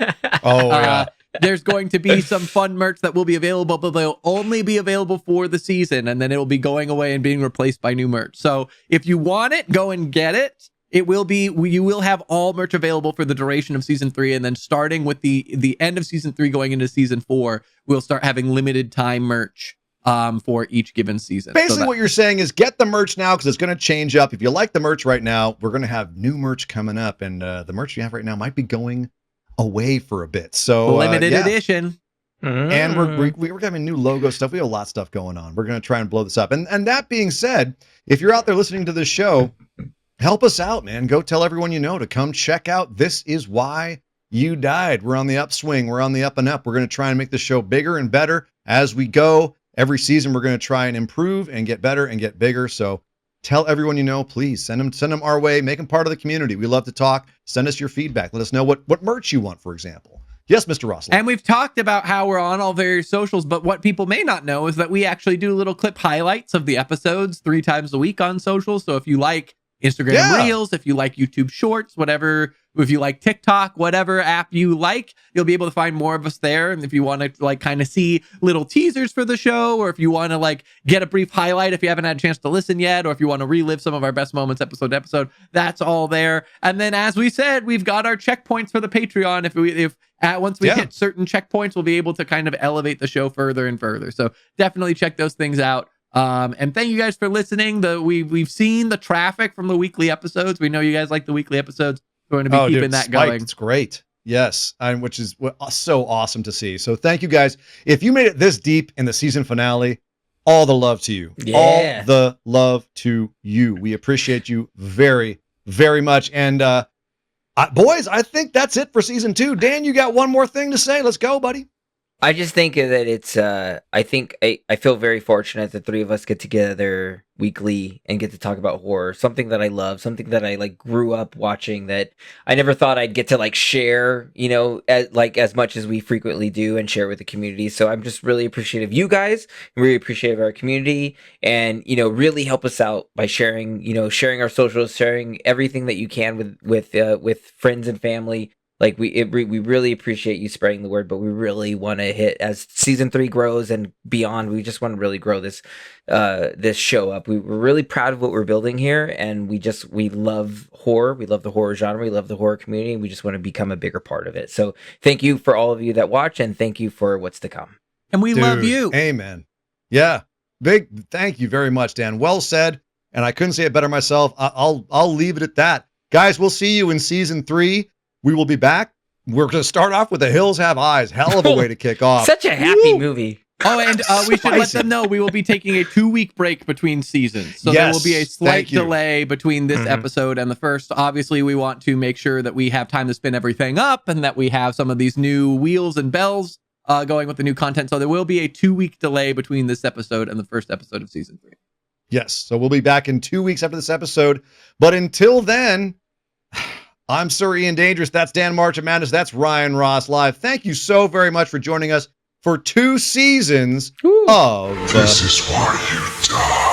There's going to be some fun merch that will be available, but they'll only be available for the season, and then it will be going away and being replaced by new merch. So if you want it, go and get it. You will have all merch available for the duration of season 3, and then starting with the end of season 3 going into season 4, we'll start having limited time merch for each given season. Basically, what you're saying is get the merch now because it's going to change up. If you like the merch right now, we're going to have new merch coming up, and the merch you have right now might be going away for a bit. So limited edition. And we're having new logo stuff. We have a lot of stuff going on. We're going to try and blow this up. And that being said, if you're out there listening to this show, help us out, man. Go tell everyone you know to come check out This Is Why You Died. We're on the upswing. We're on the up and up. We're going to try and make the show bigger and better as we go. Every season, we're going to try and improve and get better and get bigger. So tell everyone you know, please send them our way. Make them part of the community. We love to talk. Send us your feedback. Let us know what merch you want, for example. Yes, Mr. Russell. And we've talked about how we're on all various socials, but what people may not know is that we actually do little clip highlights of the episodes 3 times a week on social. So if you like Instagram Reels, if you like YouTube Shorts, whatever, if you like TikTok, whatever app you like, you'll be able to find more of us there. And if you want to kind of see little teasers for the show, or if you want to get a brief highlight if you haven't had a chance to listen yet, or if you want to relive some of our best moments episode to episode, that's all there. And then, as we said, we've got our checkpoints for the Patreon. Once we hit certain checkpoints, we'll be able to kind of elevate the show further and further. So definitely check those things out. And thank you guys for listening. We've seen the traffic from the weekly episodes. We know you guys like the weekly episodes. We're going to be keeping that going. It's great. Yes. Which is so awesome to see. So thank you guys. If you made it this deep in the season finale, all the love to you. Yeah. All the love to you. We appreciate you very, very much. And boys, I think that's it for season 2. Dan, you got one more thing to say? Let's go, buddy. I just think that it's, I feel very fortunate that 3 of us get together weekly and get to talk about horror, something that I love, something that I grew up watching that I never thought I'd get to share, as much as we frequently do and share with the community. So I'm just really appreciative of you guys, really appreciative of our community, and, really help us out by sharing our socials, sharing everything that you can with friends and family. Like we really appreciate you spreading the word, but we really want to hit as season 3 grows and beyond. We just want to really grow this show up. We're really proud of what we're building here, and we love horror. We love the horror genre. We love the horror community. We just want to become a bigger part of it. So thank you for all of you that watch, and thank you for what's to come. And we love you. Amen. Yeah. Big thank you very much, Dan. Well said. And I couldn't say it better myself. I'll leave it at that. Guys, we'll see you in season 3. We will be back. We're going to start off with The Hills Have Eyes. Hell of a way to kick off. Such a happy movie. Oh, and we should let them know we will be taking a 2-week break between seasons. So there will be a slight delay between this episode and the first. Obviously, we want to make sure that we have time to spin everything up and that we have some of these new wheels and bells going with the new content. So there will be a 2-week delay between this episode and the first episode of season 3. Yes. So we'll be back in 2 weeks after this episode. But until then, I'm Sir Ian Dangerous. That's Dan March Amandas. That's Ryan Ross Live. Thank you so very much for joining us for 2 seasons of This is why you die.